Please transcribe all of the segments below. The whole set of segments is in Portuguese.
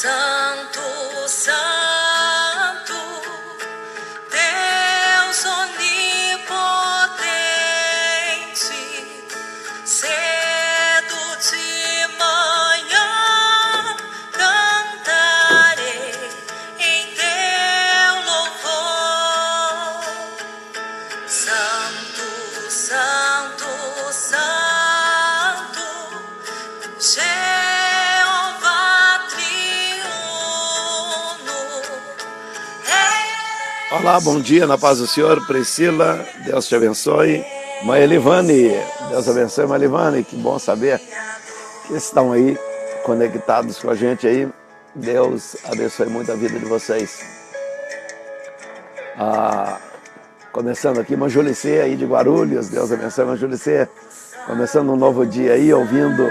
Santo, Santo, Deus onipotente, cedo de manhã cantarei em teu louvor. Santo, Santo, Santo, Jeová triuno. Olá, bom dia, na paz do Senhor. Priscila, Deus te abençoe. Mãe Elivane, Deus abençoe, Mãe Elivane, que bom saber que estão aí conectados com a gente aí. Deus abençoe muito a vida de vocês. Começando aqui, Manjulicê aí de Guarulhos, Deus abençoe, Manjulicê. Começando um novo dia aí, ouvindo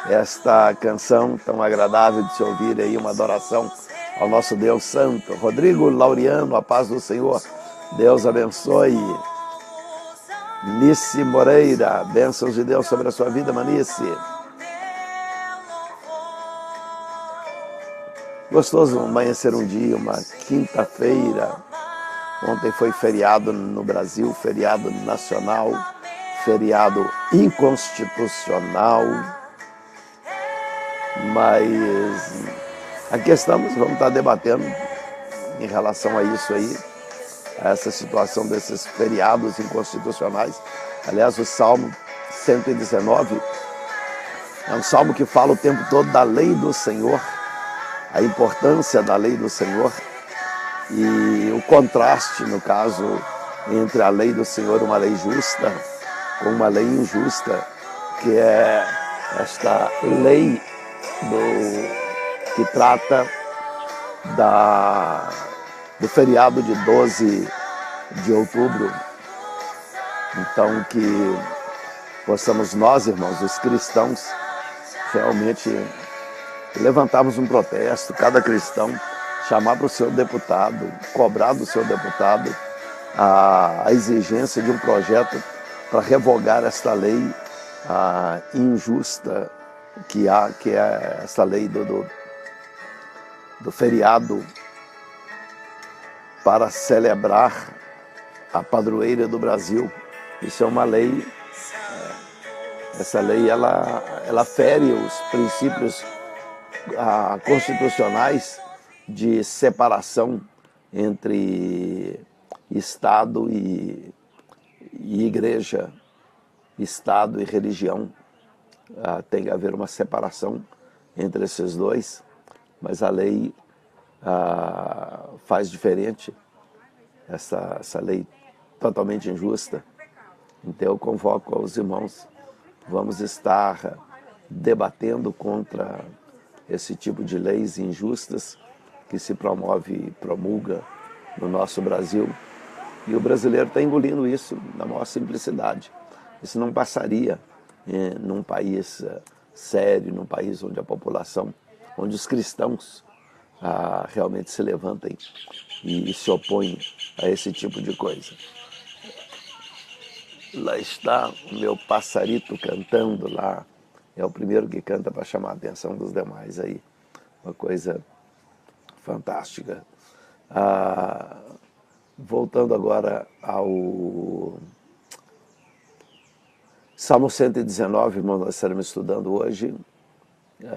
esta canção tão agradável de se ouvir aí, uma adoração ao nosso Deus Santo. Rodrigo Laureano, a paz do Senhor, Deus abençoe. Nice Moreira, bênçãos de Deus sobre a sua vida, Manice. Gostoso amanhecer um dia, uma quinta-feira. Ontem foi feriado no Brasil, feriado nacional, feriado inconstitucional. Mas aqui estamos, vamos estar debatendo em relação a isso aí, a essa situação desses feriados inconstitucionais. Aliás, o Salmo 119 é um salmo que fala o tempo todo da lei do Senhor, a importância da lei do Senhor e o contraste, no caso, entre a lei do Senhor, uma lei justa, com uma lei injusta, que é esta lei que trata do feriado de 12 de outubro. Então, que possamos nós, irmãos, os cristãos, realmente levantarmos um protesto, cada cristão chamar para o seu deputado, cobrar do seu deputado a exigência de um projeto para revogar esta lei injusta que é essa lei do feriado para celebrar a padroeira do Brasil. Isso é uma lei, essa lei ela fere os princípios constitucionais de separação entre Estado e igreja, Estado e religião. Tem que haver uma separação entre esses dois, mas a lei faz diferente, essa lei totalmente injusta. Então eu convoco aos irmãos, vamos estar debatendo contra esse tipo de leis injustas que se promove e promulga no nosso Brasil. E o brasileiro está engolindo isso na maior simplicidade. Isso não passaria num país sério, num país onde a população, onde os cristãos realmente se levantem e se opõem a esse tipo de coisa. Lá está o meu passarito cantando lá. É o primeiro que canta para chamar a atenção dos demais aí. Uma coisa fantástica. Voltando agora ao Salmo 119, irmão, nós estaremos estudando hoje,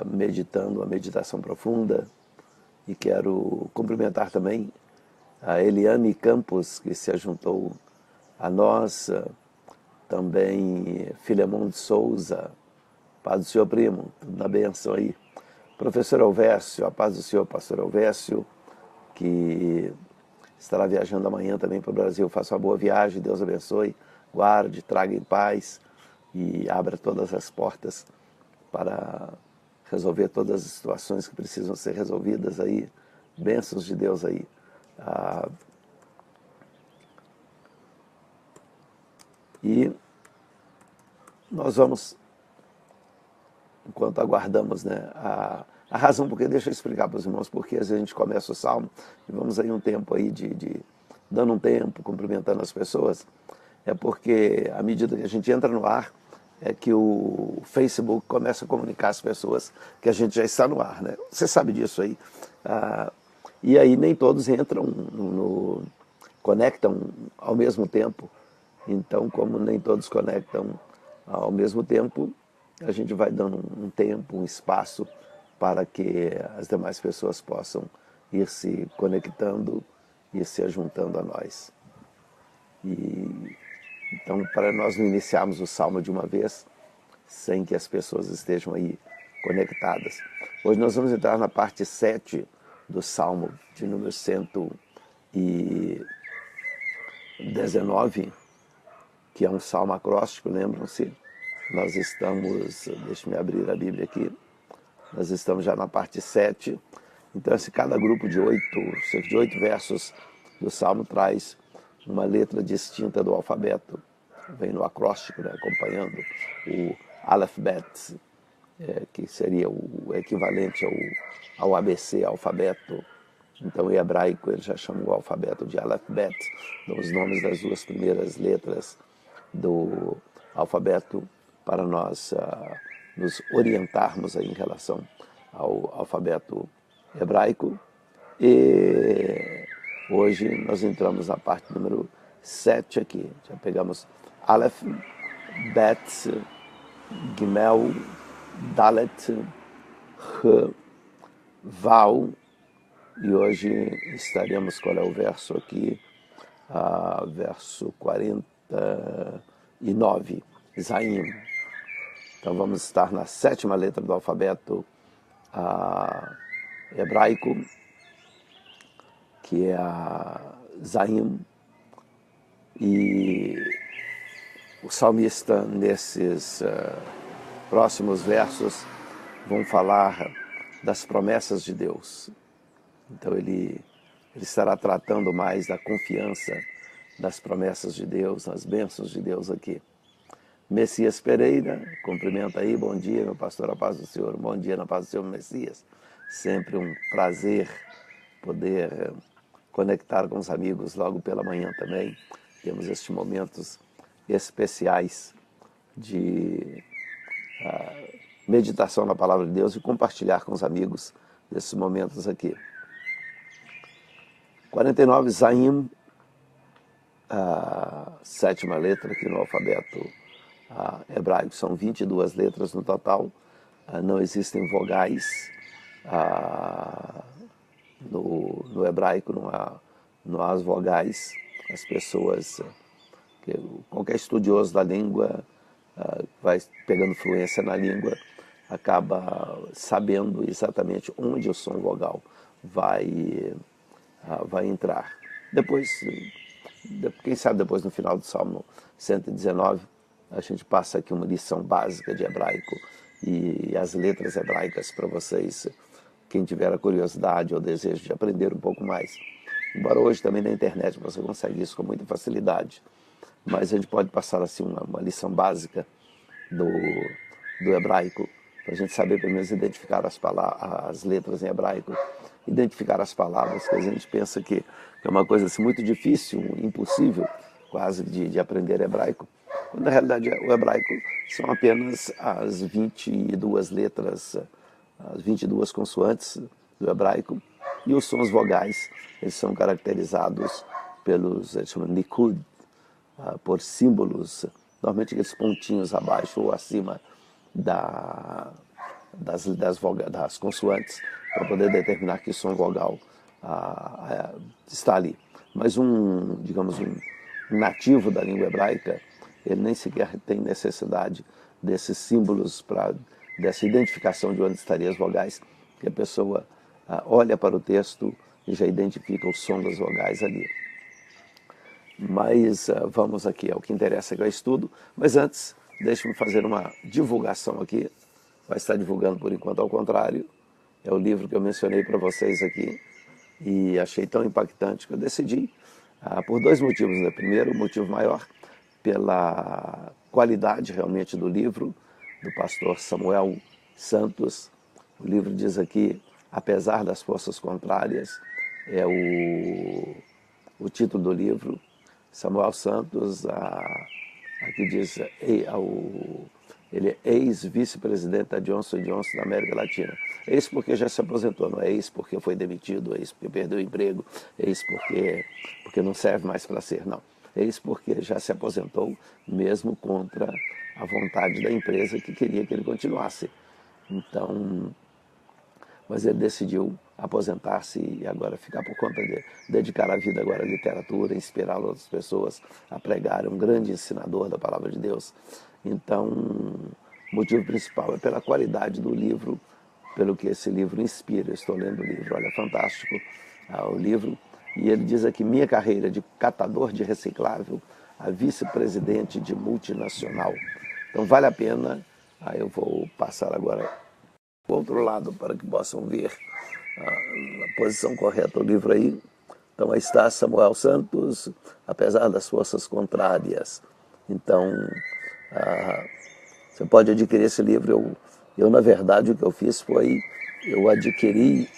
meditando, uma meditação profunda. E quero cumprimentar também a Eliane Campos, que se juntou a nós, também Filemon de Souza, paz do Senhor, primo, tudo na bênção aí. Professor Elvésio, a paz do Senhor, pastor Elvésio, que estará viajando amanhã também para o Brasil. Faça uma boa viagem, Deus abençoe, guarde, traga em paz e abra todas as portas para resolver todas as situações que precisam ser resolvidas aí. Bênçãos de Deus aí. E nós vamos, enquanto aguardamos, né, a razão, porque deixa eu explicar para os irmãos, porque às vezes a gente começa o salmo e vamos aí um tempo aí dando um tempo, cumprimentando as pessoas, é porque à medida que a gente entra no ar, é que o Facebook começa a comunicar às pessoas que a gente já está no ar, né? Você sabe disso aí. E aí nem todos entram conectam ao mesmo tempo. Então, como nem todos conectam ao mesmo tempo, a gente vai dando um tempo, um espaço para que as demais pessoas possam ir se conectando e se ajuntando a nós. Então, para nós não iniciarmos o Salmo de uma vez, sem que as pessoas estejam aí conectadas. Hoje nós vamos entrar na parte 7 do Salmo de número 119, que é um salmo acróstico, lembram-se? Nós estamos, deixa-me abrir a Bíblia aqui, nós estamos já na parte 7. Então, cada grupo de 8, cerca de 8 versos do salmo traz uma letra distinta do alfabeto. Vem no acróstico, né, acompanhando o alfabet, que seria o equivalente ao ABC, alfabeto. Então, em hebraico, ele já chama o alfabeto de alfabet, os nomes das duas primeiras letras do alfabeto, para nós nos orientarmos aí em relação ao alfabeto hebraico. E hoje nós entramos na parte número 7 aqui. Já pegamos Aleph, Bet, Gimel, Dalet, H, Val. E hoje estaremos, qual é o verso aqui? Verso 49, Zaim. Então vamos estar na 7ª letra do alfabeto hebraico, que é a Zaim. E o salmista, nesses próximos versos, vão falar das promessas de Deus. Então ele estará tratando mais da confiança das promessas de Deus, das bênçãos de Deus aqui. Messias Pereira, cumprimenta aí, bom dia, meu pastor, a paz do Senhor, bom dia na paz do Senhor, Messias. Sempre um prazer poder conectar com os amigos logo pela manhã também. Temos estes momentos especiais de meditação na palavra de Deus e compartilhar com os amigos desses momentos aqui. 49, Zaim, a 7ª letra aqui no alfabeto hebraico. São 22 letras no total. Não existem vogais no hebraico, não há as vogais. As pessoas, qualquer estudioso da língua, vai pegando fluência na língua, acaba sabendo exatamente onde o som vogal vai entrar. Depois, quem sabe depois no final do Salmo 119, a gente passa aqui uma lição básica de hebraico e as letras hebraicas para vocês, quem tiver a curiosidade ou desejo de aprender um pouco mais. Embora hoje também na internet você consegue isso com muita facilidade, mas a gente pode passar assim uma lição básica do hebraico, para a gente saber pelo menos identificar as letras em hebraico, identificar as palavras, que a gente pensa que é uma coisa assim, muito difícil, impossível quase de aprender hebraico, quando na realidade o hebraico são apenas as 22 letras, as 22 consoantes do hebraico, e os sons vogais, eles são caracterizados pelos, eles chamam nikud, por símbolos, normalmente aqueles pontinhos abaixo ou acima das consoantes, para poder determinar que som vogal está ali. Mas digamos, um nativo da língua hebraica, ele nem sequer tem necessidade desses símbolos, dessa identificação de onde estariam as vogais, que a pessoa olha para o texto e já identifica o som das vogais ali. Mas vamos aqui ao que interessa, que é o estudo. Mas antes, deixe-me fazer uma divulgação aqui. Vai estar divulgando por enquanto ao contrário. É o livro que eu mencionei para vocês aqui e achei tão impactante que eu decidi, por 2 motivos, né? Primeiro, o motivo maior, pela qualidade realmente do livro, do pastor Samuel Santos. O livro diz aqui, apesar das forças contrárias, é o título do livro. Samuel Santos, aqui diz, Ele é ex-vice-presidente da Johnson & Johnson da América Latina. Ex porque já se aposentou, não é ex porque foi demitido, ex porque perdeu o emprego, ex porque não serve mais para ser, não. Ex porque já se aposentou, mesmo contra a vontade da empresa que queria que ele continuasse. Então, mas ele decidiu aposentar-se e agora ficar por conta de dedicar a vida agora à literatura, inspirar outras pessoas a pregar, é um grande ensinador da palavra de Deus. Então, o motivo principal é pela qualidade do livro, pelo que esse livro inspira. Eu estou lendo o livro, olha, fantástico o livro. E ele diz aqui, minha carreira de catador de reciclável a vice-presidente de multinacional. Então, vale a pena. Eu vou passar agora o outro lado para que possam ver a posição correta do livro aí. Então aí está Samuel Santos, apesar das forças contrárias. Então você pode adquirir esse livro. Eu na verdade o que eu fiz foi, eu adquiri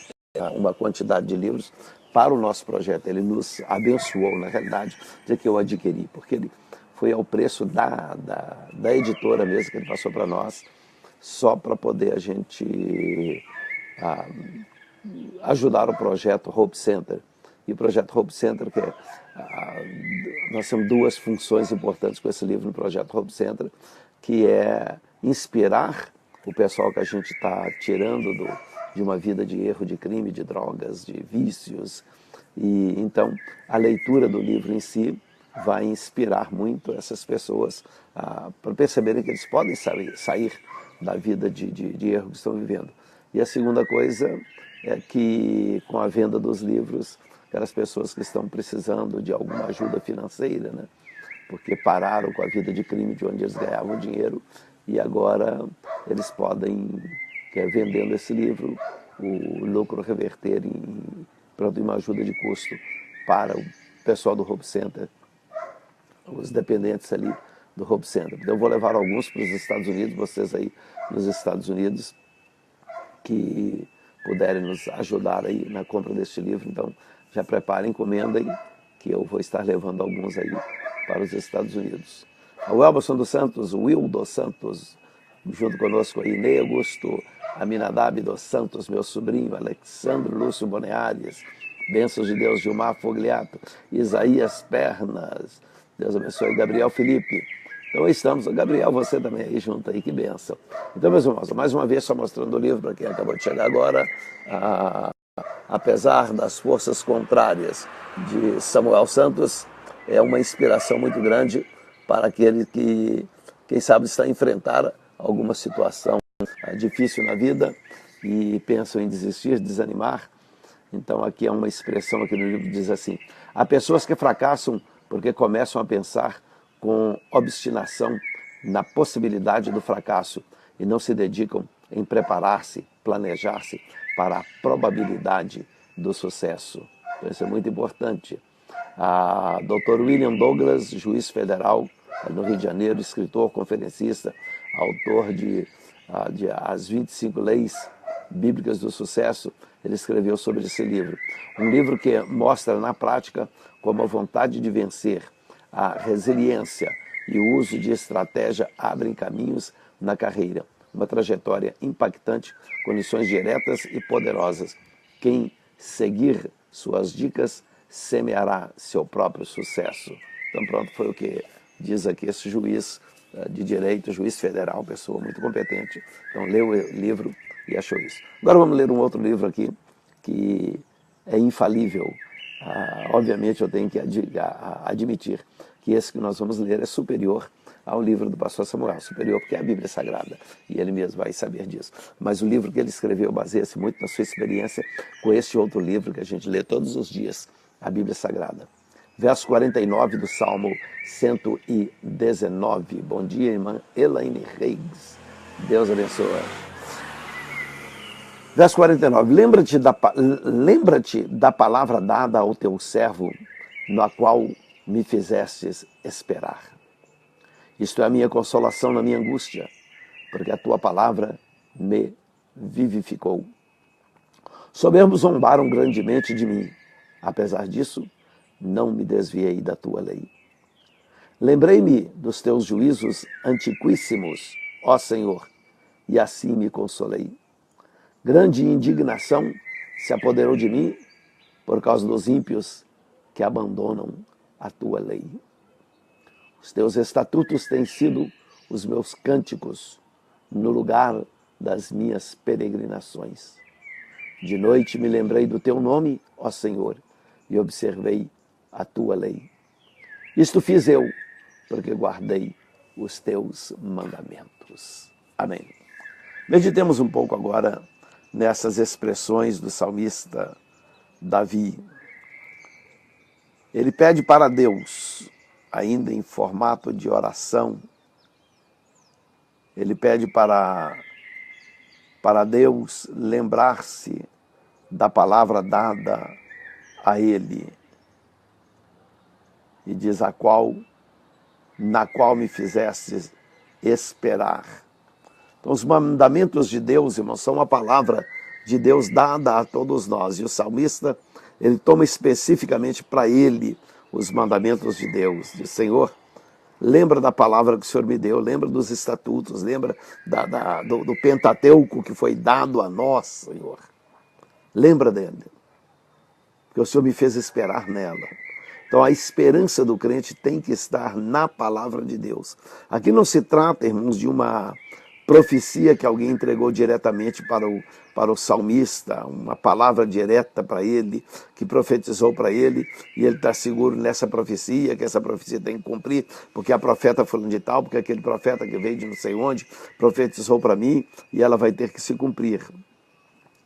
uma quantidade de livros para o nosso projeto. Ele nos abençoou, na realidade, dizer que eu adquiri, porque ele foi ao preço da editora mesmo que ele passou para nós, só para poder a gente ajudar o projeto Hope Center. E o projeto Hope Center, que nós temos duas funções importantes com esse livro no projeto Hope Center, que é inspirar o pessoal que a gente está tirando de uma vida de erro, de crime, de drogas, de vícios. E então a leitura do livro em si vai inspirar muito essas pessoas para perceberem que eles podem sair da vida de erro que estão vivendo. E a segunda coisa é que, com a venda dos livros, aquelas pessoas que estão precisando de alguma ajuda financeira, né? Porque pararam com a vida de crime de onde eles ganhavam dinheiro e agora eles podem, vendendo esse livro, o lucro reverter em uma ajuda de custo para o pessoal do Hope Center, os dependentes ali do Hope Center. Então eu vou levar alguns para os Estados Unidos, vocês aí nos Estados Unidos, que puderem nos ajudar aí na compra deste livro. Então já preparem, encomendem, que eu vou estar levando alguns aí para os Estados Unidos. O Elberson dos Santos, o Will dos Santos, junto conosco aí, Ney Augusto, Aminadab dos Santos, meu sobrinho, Alexandre Lúcio Boneares, bênçãos de Deus, Gilmar Fogliato, Isaías Pernas, Deus abençoe, Gabriel Felipe. Então estamos, Gabriel, você também aí junto aí, que bênção. Então, meus irmãos, mais uma vez só mostrando o livro para quem acabou de chegar agora, apesar das forças contrárias de Samuel Santos, é uma inspiração muito grande para aquele que, quem sabe, está a enfrentar alguma situação difícil na vida e pensam em desistir, desanimar. Então aqui é uma expressão aqui no livro que diz assim: há pessoas que fracassam porque começam a pensar com obstinação na possibilidade do fracasso e não se dedicam em preparar-se, planejar-se para a probabilidade do sucesso. Então isso é muito importante. Dr. William Douglas, juiz federal no Rio de Janeiro, escritor, conferencista, autor de As 25 Leis Bíblicas do Sucesso, ele escreveu sobre esse livro. Um livro que mostra na prática como a vontade de vencer, a resiliência e o uso de estratégia abrem caminhos na carreira. Uma trajetória impactante, com lições diretas e poderosas. Quem seguir suas dicas semeará seu próprio sucesso. Então pronto, foi o que diz aqui esse juiz de direito, juiz federal, pessoa muito competente. Então leu o livro e achou isso. Agora vamos ler um outro livro aqui, que é infalível. Obviamente eu tenho que admitir que esse que nós vamos ler é superior ao livro do pastor Samuel, superior porque é a Bíblia Sagrada, e ele mesmo vai saber disso. Mas o livro que ele escreveu baseia-se muito na sua experiência com este outro livro que a gente lê todos os dias, a Bíblia Sagrada. Verso 49 do Salmo 119. Bom dia, irmã Elaine Reis. Deus abençoe. Verso 49. Lembra-te da palavra dada ao teu servo, na qual me fizestes esperar. Isto é a minha consolação na minha angústia, porque a tua palavra me vivificou. Soberbos zombaram grandemente de mim. Apesar disso, não me desviei da tua lei. Lembrei-me dos teus juízos antiquíssimos ó Senhor, e assim me consolei. Grande indignação se apoderou de mim por causa dos ímpios que abandonam a tua lei. Os teus estatutos têm sido os meus cânticos no lugar das minhas peregrinações. De noite me lembrei do teu nome, ó Senhor, e observei a tua lei. Isto fiz eu, porque guardei os teus mandamentos. Amém. Meditemos um pouco agora nessas expressões do salmista Davi. Ele pede para Deus, ainda em formato de oração, ele pede para Deus lembrar-se da palavra dada a ele. E diz: na qual me fizestes esperar. Então, os mandamentos de Deus, irmãos, são uma palavra de Deus dada a todos nós. E o salmista, ele toma especificamente para ele os mandamentos de Deus. Diz: Senhor, lembra da palavra que o Senhor me deu, lembra dos estatutos, lembra do Pentateuco que foi dado a nós, Senhor. Lembra dele, porque o Senhor me fez esperar nela. Então a esperança do crente tem que estar na palavra de Deus. Aqui não se trata, irmãos, de uma profecia que alguém entregou diretamente para o salmista, uma palavra direta para ele, que profetizou para ele, e ele está seguro nessa profecia, que essa profecia tem que cumprir, porque a profeta fulano de tal, porque aquele profeta que veio de não sei onde, profetizou para mim, e ela vai ter que se cumprir.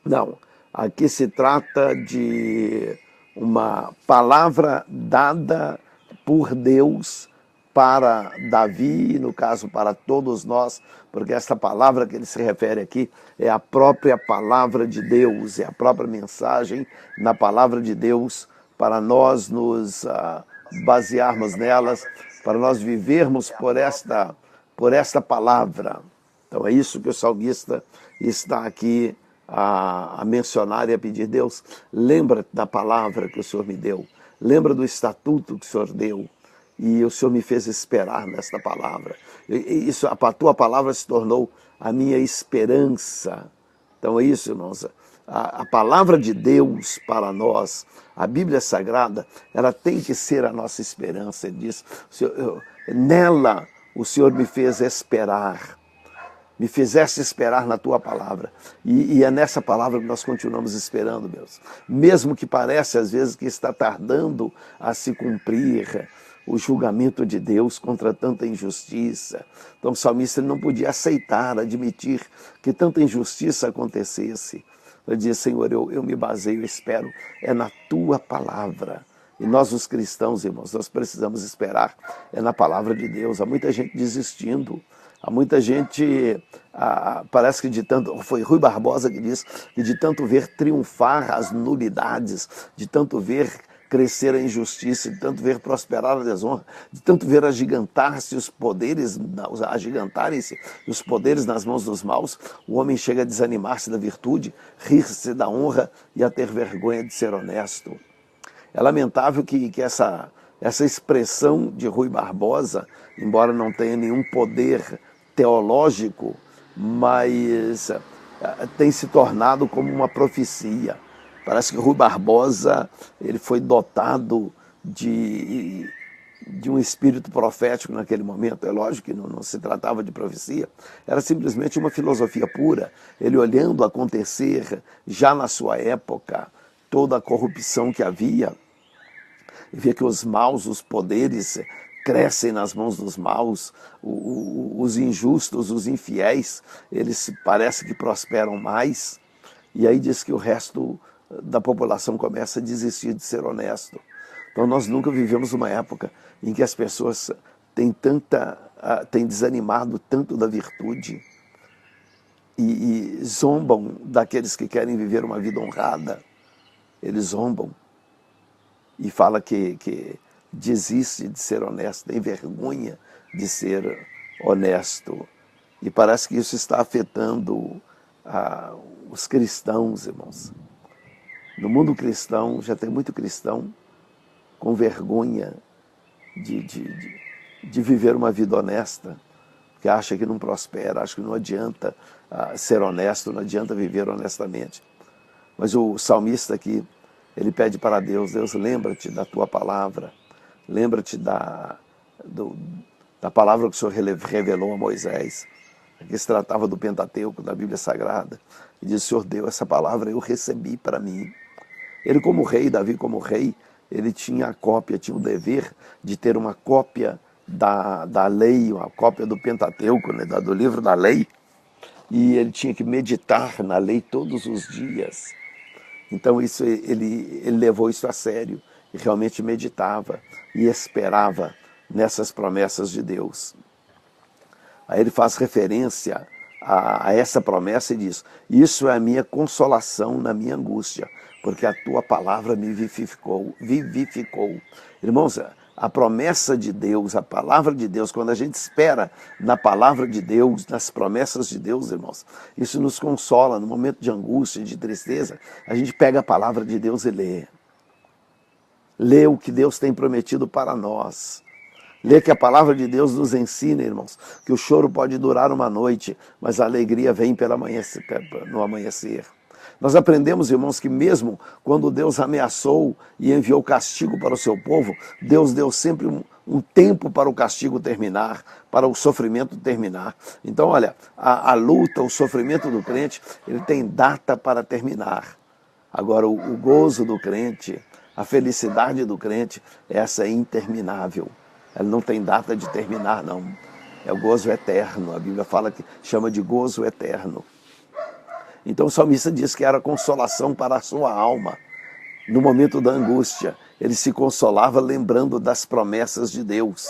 Não, aqui se trata de uma palavra dada por Deus para Davi, no caso para todos nós, porque essa palavra que ele se refere aqui é a própria palavra de Deus, é a própria mensagem na palavra de Deus para nós nos basearmos nelas, para nós vivermos por esta palavra. Então é isso que o salmista está aqui a mencionar e a pedir: Deus, lembra da palavra que o Senhor me deu, lembra do estatuto que o Senhor deu, e o Senhor me fez esperar nesta palavra. Isso, a tua palavra se tornou a minha esperança. Então é isso, irmãos. A palavra de Deus para nós, a Bíblia Sagrada, ela tem que ser a nossa esperança. Ele diz: nela o Senhor me fez esperar. Me fizeste esperar na tua palavra. E é nessa palavra que nós continuamos esperando, meus. Mesmo que pareça às vezes que está tardando a se cumprir o julgamento de Deus contra tanta injustiça. Então o salmista não podia aceitar, admitir que tanta injustiça acontecesse. Ele dizia: Senhor, eu me baseio, eu espero, é na tua palavra. E nós, os cristãos, irmãos, nós precisamos esperar, é na palavra de Deus. Há muita gente desistindo. Há muita gente, parece que de tanto, foi Rui Barbosa que disse, que de tanto ver triunfar as nulidades, de tanto ver crescer a injustiça, de tanto ver prosperar a desonra, de tanto ver agigantar-se os poderes, agigantarem-se os poderes nas mãos dos maus, o homem chega a desanimar-se da virtude, rir-se da honra e a ter vergonha de ser honesto. É lamentável que essa expressão de Rui Barbosa, embora não tenha nenhum poder teológico, mas tem se tornado como uma profecia. Parece que Rui Barbosa ele foi dotado de um espírito profético naquele momento. É lógico que não se tratava de profecia, era simplesmente uma filosofia pura. Ele olhando acontecer, já na sua época, toda a corrupção que havia, via que os maus, os poderes crescem nas mãos dos maus, os injustos, os infiéis, eles parece que prosperam mais, e aí diz que o resto da população começa a desistir de ser honesto. Então nós nunca vivemos uma época em que as pessoas têm desanimado tanto da virtude e zombam daqueles que querem viver uma vida honrada. Eles zombam e fala que desiste de ser honesto, tem vergonha de ser honesto. E parece que isso está afetando os cristãos, irmãos. No mundo cristão, já tem muito cristão com vergonha de viver uma vida honesta, porque acha que não prospera, acha que não adianta ser honesto, não adianta viver honestamente. Mas o salmista aqui, ele pede para Deus, Deus, lembra-te da tua palavra, lembra-te da palavra que o Senhor revelou a Moisés. Aqui se tratava do Pentateuco, da Bíblia Sagrada. E diz, o Senhor deu essa palavra, eu recebi para mim. Ele como rei, Davi como rei, ele tinha a cópia, tinha o dever de ter uma cópia da lei, uma cópia do Pentateuco, né, do livro da lei. E ele tinha que meditar na lei todos os dias. Então ele levou isso a sério e realmente meditava e esperava nessas promessas de Deus. Aí ele faz referência a essa promessa e diz, isso é a minha consolação na minha angústia, porque a tua palavra me vivificou. Irmãos, a promessa de Deus, a palavra de Deus, quando a gente espera na palavra de Deus, nas promessas de Deus, irmãos, isso nos consola no momento de angústia, de tristeza. A gente pega a palavra de Deus e lê. Lê o que Deus tem prometido para nós. Lê que a palavra de Deus nos ensina, irmãos, que o choro pode durar uma noite, mas a alegria vem no amanhecer. Nós aprendemos, irmãos, que mesmo quando Deus ameaçou e enviou castigo para o seu povo, Deus deu sempre um tempo para o castigo terminar, para o sofrimento terminar. Então, olha, a luta, o sofrimento do crente, ele tem data para terminar. Agora, o gozo do crente, a felicidade do crente, essa é interminável. Ela não tem data de terminar, não. É o gozo eterno. A Bíblia fala que chama de gozo eterno. Então o salmista diz que era consolação para a sua alma. No momento da angústia, ele se consolava lembrando das promessas de Deus.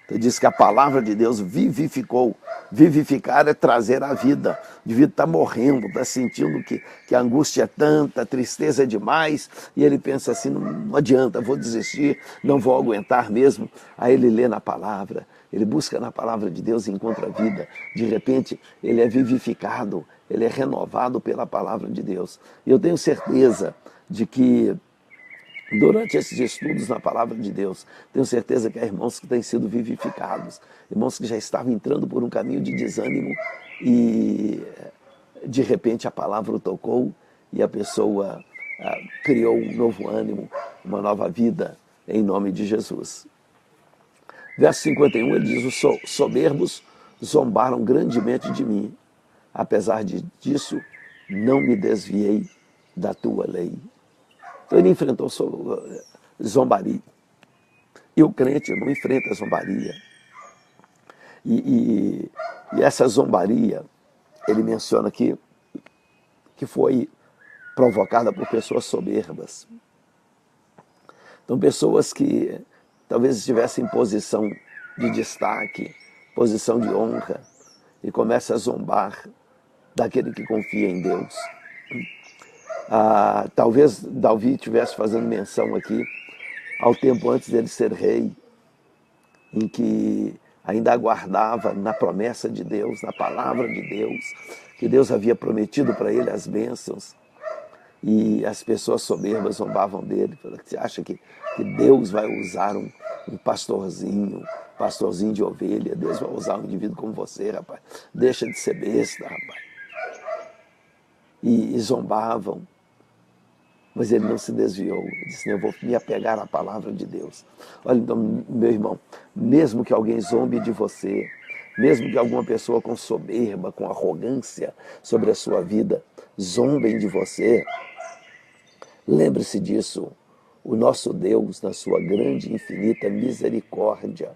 Ele diz que a palavra de Deus vivificou. Vivificar é trazer a vida. O indivíduo está morrendo, está sentindo que a angústia é tanta, a tristeza é demais, e ele pensa assim, não adianta, vou desistir, não vou aguentar mesmo. Aí ele lê na palavra, ele busca na palavra de Deus e encontra a vida. De repente, ele é vivificado, ele é renovado pela palavra de Deus. E eu tenho certeza de que durante esses estudos na palavra de Deus, tenho certeza que há irmãos que têm sido vivificados, irmãos que já estavam entrando por um caminho de desânimo e de repente a palavra o tocou e a pessoa criou um novo ânimo, uma nova vida em nome de Jesus. Verso 51, ele diz, os soberbos zombaram grandemente de mim, apesar disso não me desviei da tua lei. Então ele enfrentou zombaria. E o crente não enfrenta zombaria. E essa zombaria, ele menciona aqui, que foi provocada por pessoas soberbas. Então pessoas que talvez estivessem em posição de destaque, posição de honra, e começam a zombar daquele que confia em Deus. Talvez Davi estivesse fazendo menção aqui ao tempo antes dele ser rei, em que ainda aguardava na promessa de Deus, na palavra de Deus, que Deus havia prometido para ele as bênçãos, e as pessoas soberbas zombavam dele. Você acha que Deus vai usar um pastorzinho de ovelha? Deus vai usar um indivíduo como você, rapaz? Deixa de ser besta, rapaz. E zombavam. Mas ele não se desviou. Ele disse, eu vou me apegar à palavra de Deus. Olha, então, meu irmão, mesmo que alguém zombe de você, mesmo que alguma pessoa com soberba, com arrogância sobre a sua vida, zombem de você, lembre-se disso. O nosso Deus, na sua grande e infinita misericórdia,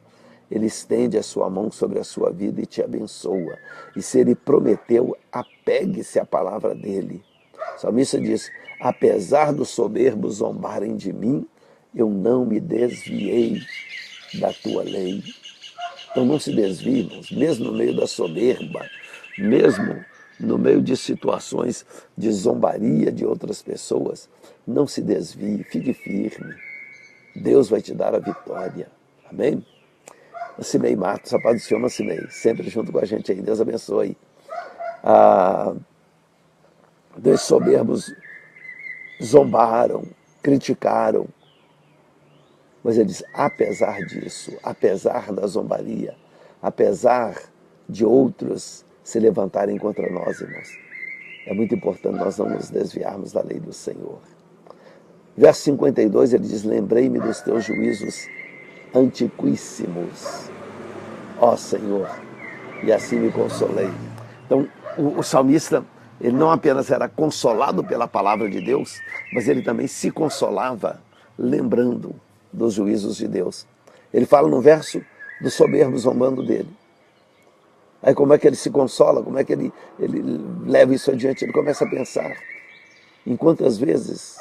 ele estende a sua mão sobre a sua vida e te abençoa. E se ele prometeu, apegue-se à palavra dele. O salmista diz, apesar dos soberbos zombarem de mim, eu não me desviei da tua lei. Então não se desvie, irmãos, mesmo no meio da soberba, mesmo no meio de situações de zombaria de outras pessoas, não se desvie, fique firme. Deus vai te dar a vitória. Amém? Cimei Matos, a paz do Senhor, Cimei, sempre junto com a gente aí. Deus abençoe. Dois soberbos zombaram, criticaram, mas ele diz, apesar disso, apesar da zombaria, apesar de outros se levantarem contra nós, irmãos. É muito importante nós não nos desviarmos da lei do Senhor. Verso 52, ele diz: lembrei-me dos teus juízos antiquíssimos, ó Senhor, e assim me consolei. Então, o salmista, ele não apenas era consolado pela palavra de Deus, mas ele também se consolava lembrando dos juízos de Deus. Ele fala no verso do soberbo zombando dele. Aí como é que ele se consola, como é que ele leva isso adiante? Ele começa a pensar em quantas vezes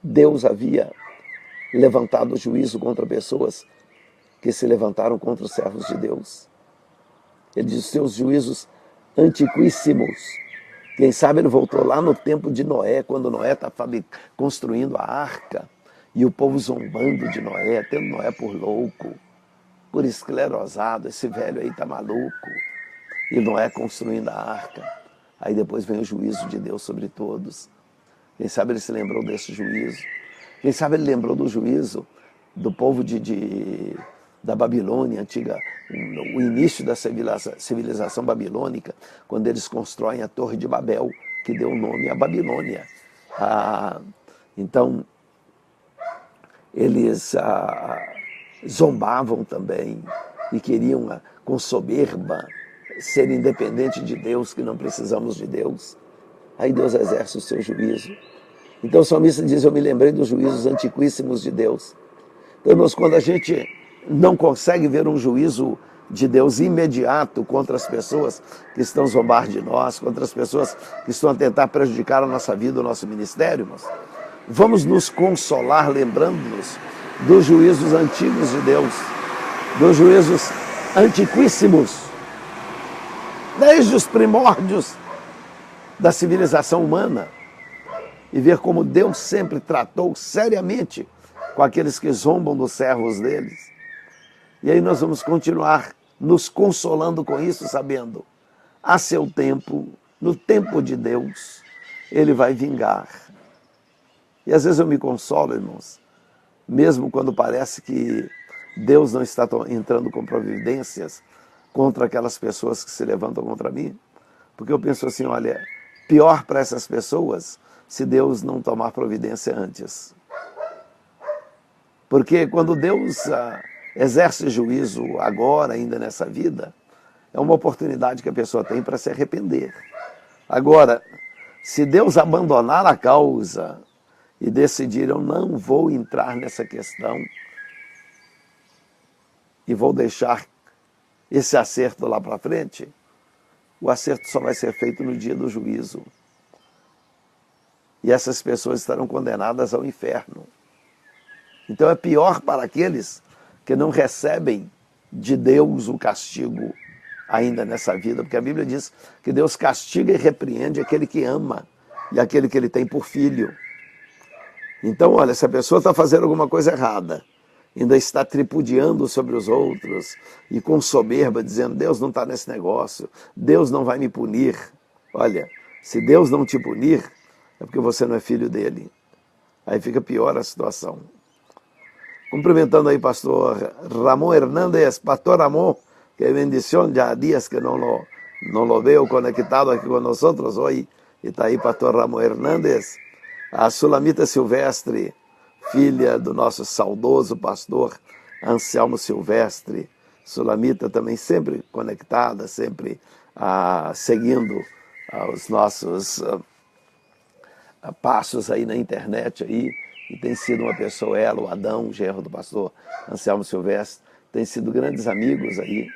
Deus havia levantado juízo contra pessoas que se levantaram contra os servos de Deus. Ele diz: seus juízos antiquíssimos. Quem sabe ele voltou lá no tempo de Noé, quando Noé está construindo a arca, e o povo zombando de Noé, tendo Noé por louco, por esclerosado. Esse velho aí está maluco. E Noé construindo a arca. Aí depois vem o juízo de Deus sobre todos. Quem sabe ele se lembrou desse juízo. Quem sabe ele lembrou do juízo do povo da Babilônia antiga, o início da civilização babilônica, quando eles constroem a Torre de Babel, que deu o nome à Babilônia. Então, eles zombavam também e queriam, com soberba, ser independente de Deus, que não precisamos de Deus. Aí Deus exerce o seu juízo. Então o salmista diz: eu me lembrei dos juízos antiquíssimos de Deus. Então, irmãos, quando a gente não consegue ver um juízo de Deus imediato contra as pessoas que estão zombar de nós, contra as pessoas que estão a tentar prejudicar a nossa vida, o nosso ministério, irmãos, vamos nos consolar lembrando-nos dos juízos antigos de Deus, dos juízos antiquíssimos, desde os primórdios da civilização humana, e ver como Deus sempre tratou seriamente com aqueles que zombam dos servos deles. E aí nós vamos continuar nos consolando com isso, sabendo, a seu tempo, no tempo de Deus, Ele vai vingar. E às vezes eu me consolo, irmãos, mesmo quando parece que Deus não está entrando com providências contra aquelas pessoas que se levantam contra mim, porque eu penso assim: olha, pior para essas pessoas se Deus não tomar providência antes. Porque quando Deus exerce juízo agora, ainda nessa vida, é uma oportunidade que a pessoa tem para se arrepender. Agora, se Deus abandonar a causa e decidir: eu não vou entrar nessa questão e vou deixar esse acerto lá para frente, o acerto só vai ser feito no dia do juízo. E essas pessoas estarão condenadas ao inferno. Então é pior para aqueles que não recebem de Deus o castigo ainda nessa vida, porque a Bíblia diz que Deus castiga e repreende aquele que ama e aquele que Ele tem por filho. Então, olha, se a pessoa está fazendo alguma coisa errada, ainda está tripudiando sobre os outros e com soberba, dizendo: Deus não está nesse negócio, Deus não vai me punir. Olha, se Deus não te punir, é porque você não é filho dele. Aí fica pior a situação. Cumprimentando aí pastor Ramón Hernández. Pastor Ramón, que bendición, ya días que no lo veo conectado aquí con nosotros. Hoy está aí pastor Ramón Hernández. A Sulamita Silvestre, filha do nosso saudoso pastor Anselmo Silvestre. Sulamita também sempre conectada, sempre seguindo os nossos passos aí na internet aí, e tem sido uma pessoa, ela, o Adão, o genro do pastor Anselmo Silvestre, tem sido grandes amigos aí.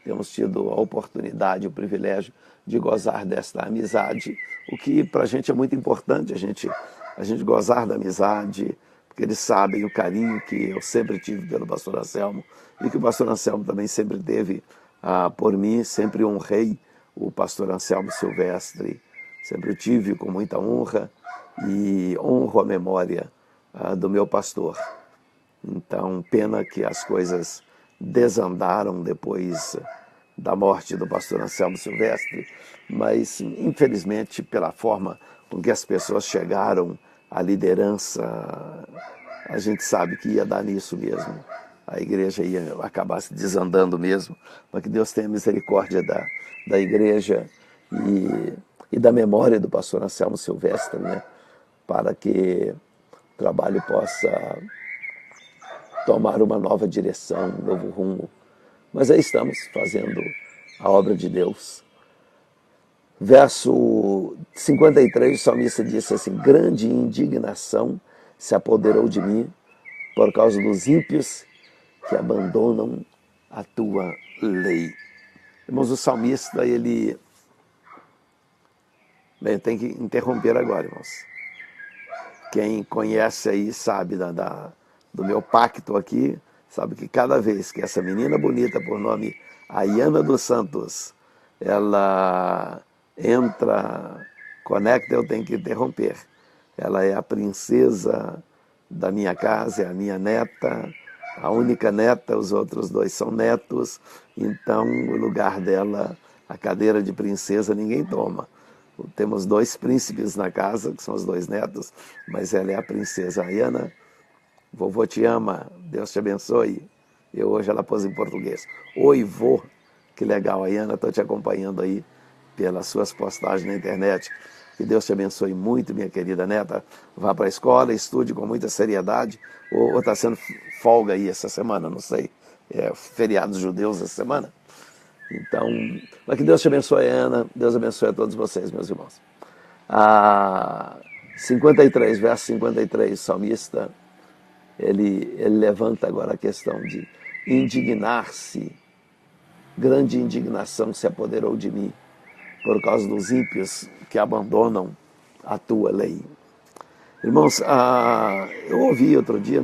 Temos tido a oportunidade, o privilégio de gozar desta amizade, o que para a gente é muito importante, a gente gozar da amizade, porque eles sabem o carinho que eu sempre tive pelo pastor Anselmo, e que o pastor Anselmo também sempre teve por mim. Sempre honrei o pastor Anselmo Silvestre, sempre o tive com muita honra, e honro a memória do meu pastor. Então, pena que as coisas desandaram depois da morte do pastor Anselmo Silvestre, mas infelizmente pela forma com que as pessoas chegaram à liderança, a gente sabe que ia dar nisso mesmo. a igreja ia acabar se desandando mesmo, mas que Deus tenha misericórdia da igreja e da memória do pastor Anselmo Silvestre, né? Para que o trabalho possa tomar uma nova direção, um novo rumo. Mas aí estamos fazendo a obra de Deus. Verso 53, o salmista disse assim: grande indignação se apoderou de mim por causa dos ímpios que abandonam a tua lei. Irmãos, o salmista, ele... Bem, tem que interromper agora, irmãos. Quem conhece aí sabe do meu pacto aqui, sabe que cada vez que essa menina bonita por nome Ayana dos Santos, ela entra, conecta, eu tenho que interromper. Ela é a princesa da minha casa, é a minha neta, a única neta, os outros dois são netos, então o lugar dela, a cadeira de princesa, ninguém toma. Temos dois príncipes na casa, que são os dois netos, mas ela é a princesa Ayana. Vovô te ama, Deus te abençoe. E hoje ela pôs em português. Oi, vô. Que legal, Ayana, estou te acompanhando aí pelas suas postagens na internet. Que Deus te abençoe muito, minha querida neta. Vá para a escola, estude com muita seriedade. Ou está sendo folga aí essa semana, não sei. É feriados judeus essa semana. Então, mas que Deus te abençoe, Ana. Deus abençoe a todos vocês, meus irmãos. 53, verso 53, o salmista, ele levanta agora a questão de indignar-se. Grande indignação se apoderou de mim por causa dos ímpios que abandonam a tua lei. Irmãos, eu ouvi outro dia,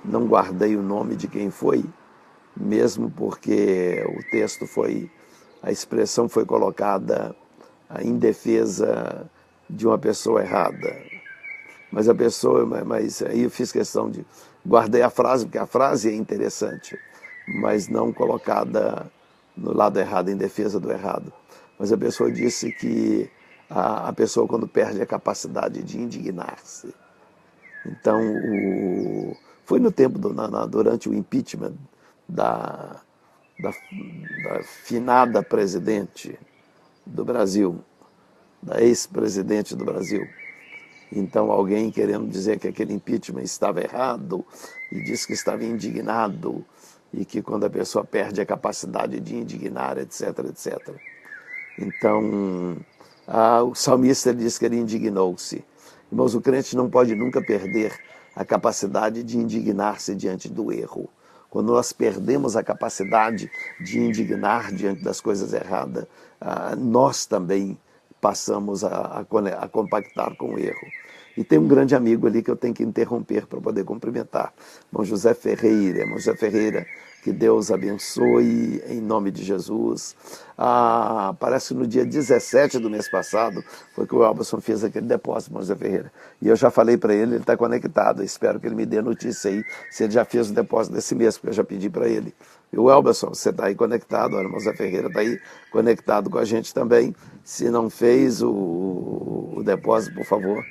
não guardei o nome de quem foi, mesmo porque o texto a expressão foi colocada em defesa de uma pessoa errada. Mas aí eu fiz questão de, guardei a frase, porque a frase é interessante, mas não colocada no lado errado, em defesa do errado. Mas a pessoa disse que a pessoa, quando perde a capacidade de indignar-se. Então, foi no tempo, durante o impeachment da finada presidente do Brasil, da ex-presidente do Brasil. Então, alguém querendo dizer que aquele impeachment estava errado e disse que estava indignado e que quando a pessoa perde a capacidade de indignar, etc, etc. Então, o salmista disse que ele indignou-se. Irmãos, o crente não pode nunca perder a capacidade de indignar-se diante do erro. Quando nós perdemos a capacidade de indignar diante das coisas erradas, nós também passamos a compactar com o erro. E tem um grande amigo ali que eu tenho que interromper para poder cumprimentar. Irmão José Ferreira. Irmão José Ferreira, que Deus abençoe em nome de Jesus. Parece que no dia 17 do mês passado foi que o Elberson fez aquele depósito, irmão José Ferreira. E eu já falei para ele está conectado. Eu espero que ele me dê notícia aí se ele já fez o depósito desse mês, porque eu já pedi para ele. E o Elberson, você está aí conectado, olha, o irmão José Ferreira está aí conectado com a gente também. Se não fez o depósito, por favor,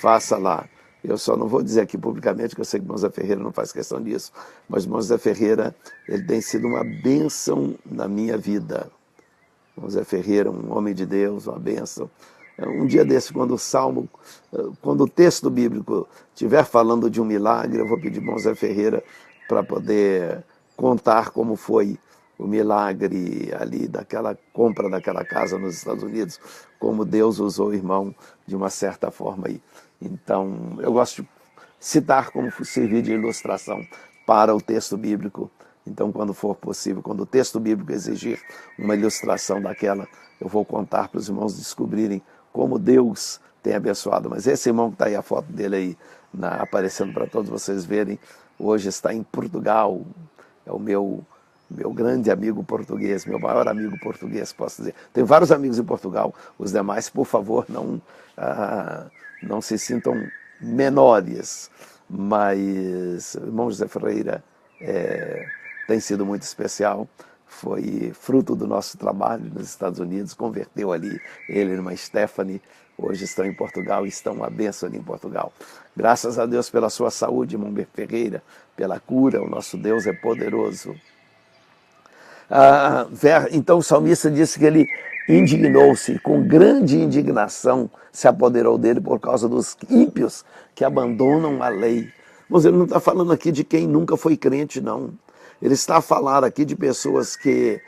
faça lá. Eu só não vou dizer aqui publicamente, que eu sei que o irmão Zé Ferreira não faz questão disso, mas o irmão Zé Ferreira, ele tem sido uma bênção na minha vida. O irmão Zé Ferreira, um homem de Deus, uma bênção. Um dia desse, quando o texto bíblico estiver falando de um milagre, eu vou pedir ao irmão Zé Ferreira para poder contar como foi o milagre ali daquela compra daquela casa nos Estados Unidos, como Deus usou o irmão de uma certa forma aí. Então, eu gosto de citar como servir de ilustração para o texto bíblico. Então, quando for possível, quando o texto bíblico exigir uma ilustração daquela, eu vou contar para os irmãos descobrirem como Deus tem abençoado. Mas esse irmão que está aí, a foto dele aí, aparecendo para todos vocês verem, hoje está em Portugal. É o meu grande amigo português, meu maior amigo português, posso dizer. Tenho vários amigos em Portugal, os demais, por favor, não se sintam menores, mas o irmão José Ferreira tem sido muito especial. foi fruto do nosso trabalho nos Estados Unidos, converteu ali ele e irmã Stephanie, hoje estão em Portugal e estão uma bênção ali em Portugal. Graças a Deus pela sua saúde, irmão Ferreira, pela cura, o nosso Deus é poderoso. Então o salmista disse que ele indignou-se, com grande indignação se apoderou dele por causa dos ímpios que abandonam a lei. Mas ele não está falando aqui de quem nunca foi crente, não. Ele está a falar aqui de pessoas que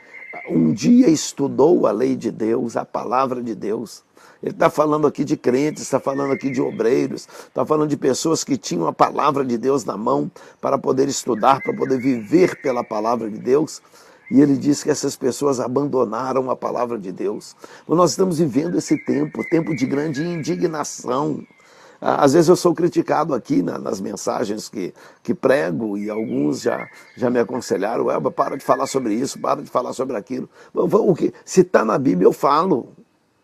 um dia estudou a lei de Deus, a palavra de Deus. Ele está falando aqui de crentes, está falando aqui de obreiros, está falando de pessoas que tinham a palavra de Deus na mão para poder estudar, para poder viver pela palavra de Deus. E ele diz que essas pessoas abandonaram a palavra de Deus. Nós estamos vivendo esse tempo de grande indignação. Às vezes eu sou criticado aqui nas mensagens que prego e alguns já me aconselharam, Elba, para de falar sobre isso, para de falar sobre aquilo. Se está na Bíblia eu falo.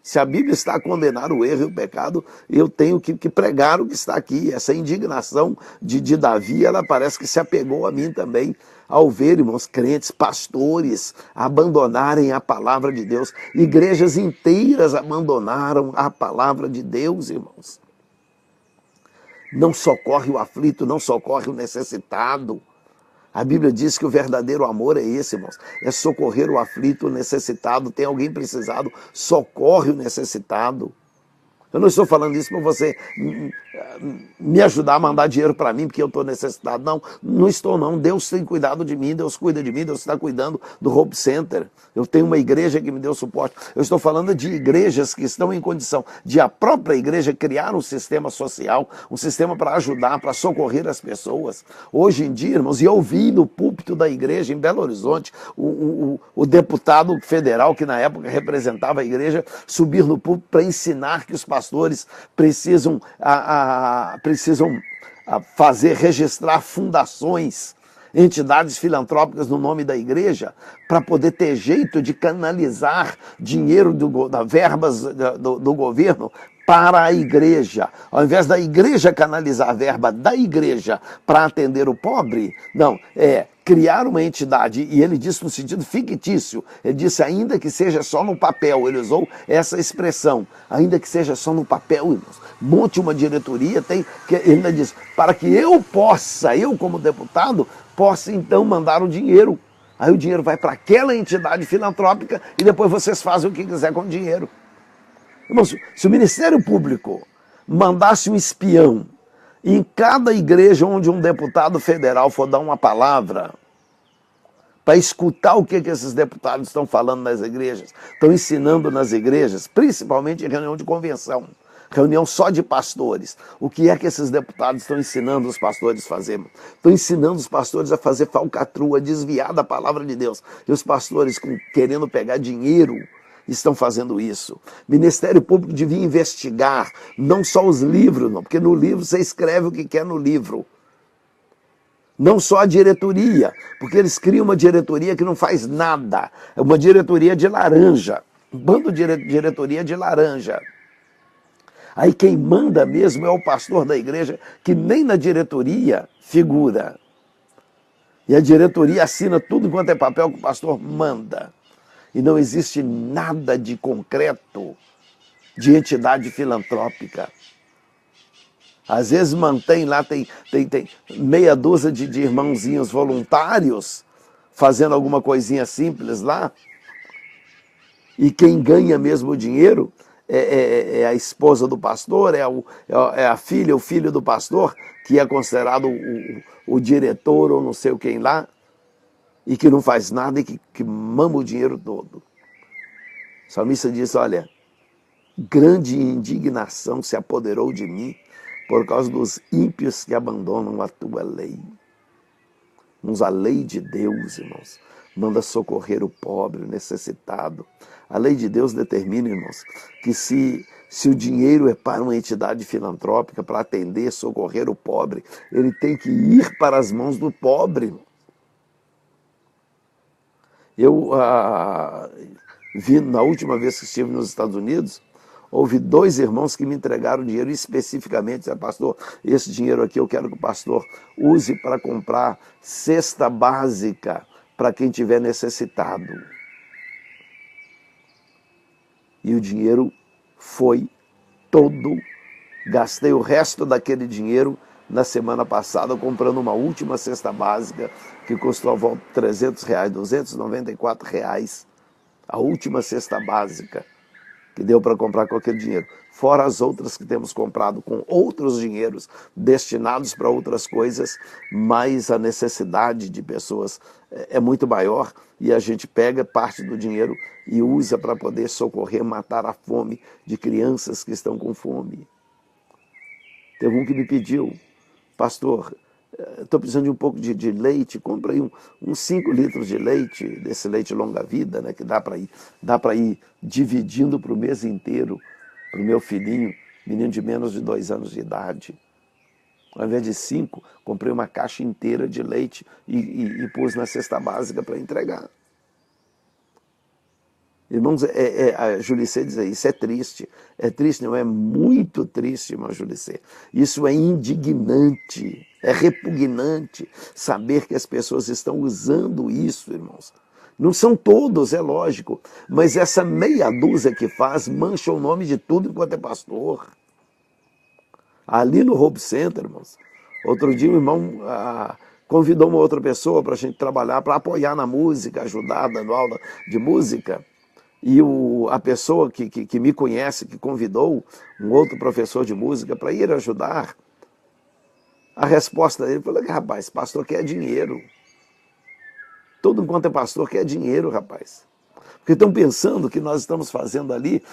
Se a Bíblia está a condenar o erro e o pecado, eu tenho que pregar o que está aqui. Essa indignação de Davi, ela parece que se apegou a mim também, ao ver, irmãos, crentes, pastores abandonarem a palavra de Deus. Igrejas inteiras abandonaram a palavra de Deus, irmãos. Não socorre o aflito, não socorre o necessitado. A Bíblia diz que o verdadeiro amor é esse, irmãos. É socorrer o aflito, o necessitado. Tem alguém precisado, socorre o necessitado. Eu não estou falando isso para você me ajudar a mandar dinheiro para mim porque eu estou necessitado. Não, não estou não. Deus tem cuidado de mim, Deus cuida de mim, Deus está cuidando do Hope Center. Eu tenho uma igreja que me deu suporte. Eu estou falando de igrejas que estão em condição de a própria igreja criar um sistema social, um sistema para ajudar, para socorrer as pessoas. Hoje em dia, irmãos, e eu vi no púlpito da igreja em Belo Horizonte, o deputado federal que na época representava a igreja subir no púlpito para ensinar que os pastores precisam registrar fundações, entidades filantrópicas no nome da igreja, para poder ter jeito de canalizar dinheiro das verbas do governo para a igreja. Ao invés da igreja canalizar a verba da igreja para atender o pobre, não, criar uma entidade, e ele disse no sentido fictício, ele disse ainda que seja só no papel, ele usou essa expressão, ainda que seja só no papel, irmãos. Monte uma diretoria, ele ainda diz, para que eu como deputado, possa então mandar o dinheiro. Aí o dinheiro vai para aquela entidade filantrópica e depois vocês fazem o que quiser com o dinheiro. Irmãos, se o Ministério Público mandasse um espião em cada igreja onde um deputado federal for dar uma palavra, para escutar o que esses deputados estão falando nas igrejas, estão ensinando nas igrejas, principalmente em reunião de convenção, reunião só de pastores. O que é que esses deputados estão ensinando os pastores a fazer? Estão ensinando os pastores a fazer falcatrua, a desviar da palavra de Deus. E os pastores, querendo pegar dinheiro, estão fazendo isso. O Ministério Público devia investigar não só os livros, não, porque no livro você escreve o que quer no livro. Não só a diretoria, porque eles criam uma diretoria que não faz nada. É uma diretoria de laranja, um bando de diretoria de laranja. Aí quem manda mesmo é o pastor da igreja, que nem na diretoria figura. E a diretoria assina tudo quanto é papel que o pastor manda. E não existe nada de concreto de entidade filantrópica. Às vezes mantém lá, tem meia dúzia de irmãozinhos voluntários fazendo alguma coisinha simples lá. E quem ganha mesmo o dinheiro é a esposa do pastor, é a filha, o filho do pastor, que é considerado o diretor ou não sei quem lá, e que não faz nada e que mama o dinheiro todo. O salmista diz, olha, grande indignação se apoderou de mim por causa dos ímpios que abandonam a tua lei. Mas a lei de Deus, irmãos, manda socorrer o pobre, o necessitado. A lei de Deus determina, irmãos, que se o dinheiro é para uma entidade filantrópica, para atender, socorrer o pobre, ele tem que ir para as mãos do pobre. Eu vi, na última vez que estive nos Estados Unidos, houve 2 irmãos que me entregaram dinheiro especificamente. Disseram, pastor, esse dinheiro aqui eu quero que o pastor use para comprar cesta básica para quem tiver necessitado. E o dinheiro foi todo. Gastei o resto daquele dinheiro na semana passada comprando uma última cesta básica que custou a volta de R$300, R$294. A última cesta básica que deu para comprar com aquele dinheiro. Fora as outras que temos comprado com outros dinheiros destinados para outras coisas, mas a necessidade de pessoas é muito maior e a gente pega parte do dinheiro e usa para poder socorrer, matar a fome de crianças que estão com fome. Teve um que me pediu, pastor, estou precisando de um pouco de leite, compra aí uns 5 litros de leite, desse leite longa-vida, né, que dá para ir dividindo para o mês inteiro, para o meu filhinho, menino de menos de 2 anos de idade. Ao invés de 5, comprei uma caixa inteira de leite e pus na cesta básica para entregar. Irmãos, a Julicê diz aí, isso é triste. É triste, não é muito triste, irmã Julicê. Isso é indignante, é repugnante saber que as pessoas estão usando isso, irmãos. Não são todos, é lógico, mas essa meia dúzia que faz mancha o nome de tudo enquanto é pastor. Ali no Hope Center, irmãos, outro dia o irmão convidou uma outra pessoa para a gente trabalhar, para apoiar na música, ajudar dando aula de música. E a pessoa que me conhece, que convidou um outro professor de música para ir ajudar, a resposta dele foi: rapaz, pastor quer dinheiro. Todo enquanto é pastor quer dinheiro, rapaz. Porque estão pensando que nós estamos fazendo ali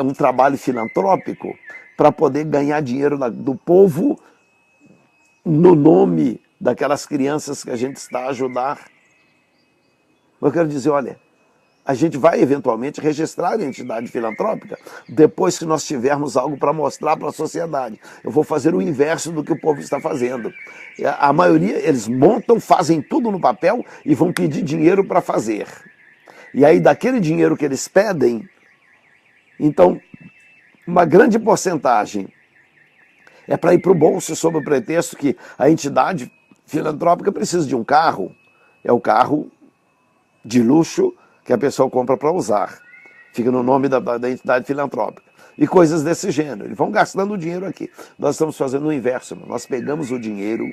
um trabalho filantrópico para poder ganhar dinheiro do povo no nome daquelas crianças que a gente está a ajudar. Eu quero dizer, olha, a gente vai eventualmente registrar a entidade filantrópica depois que nós tivermos algo para mostrar para a sociedade. Eu vou fazer o inverso do que o povo está fazendo. A maioria, eles montam, fazem tudo no papel e vão pedir dinheiro para fazer. E aí, daquele dinheiro que eles pedem, então, uma grande porcentagem é para ir para o bolso, sob o pretexto que a entidade filantrópica precisa de um carro. É o carro de luxo que a pessoa compra para usar. Fica no nome da entidade filantrópica. E coisas desse gênero. Eles vão gastando o dinheiro aqui. Nós estamos fazendo o inverso. Nós pegamos o dinheiro,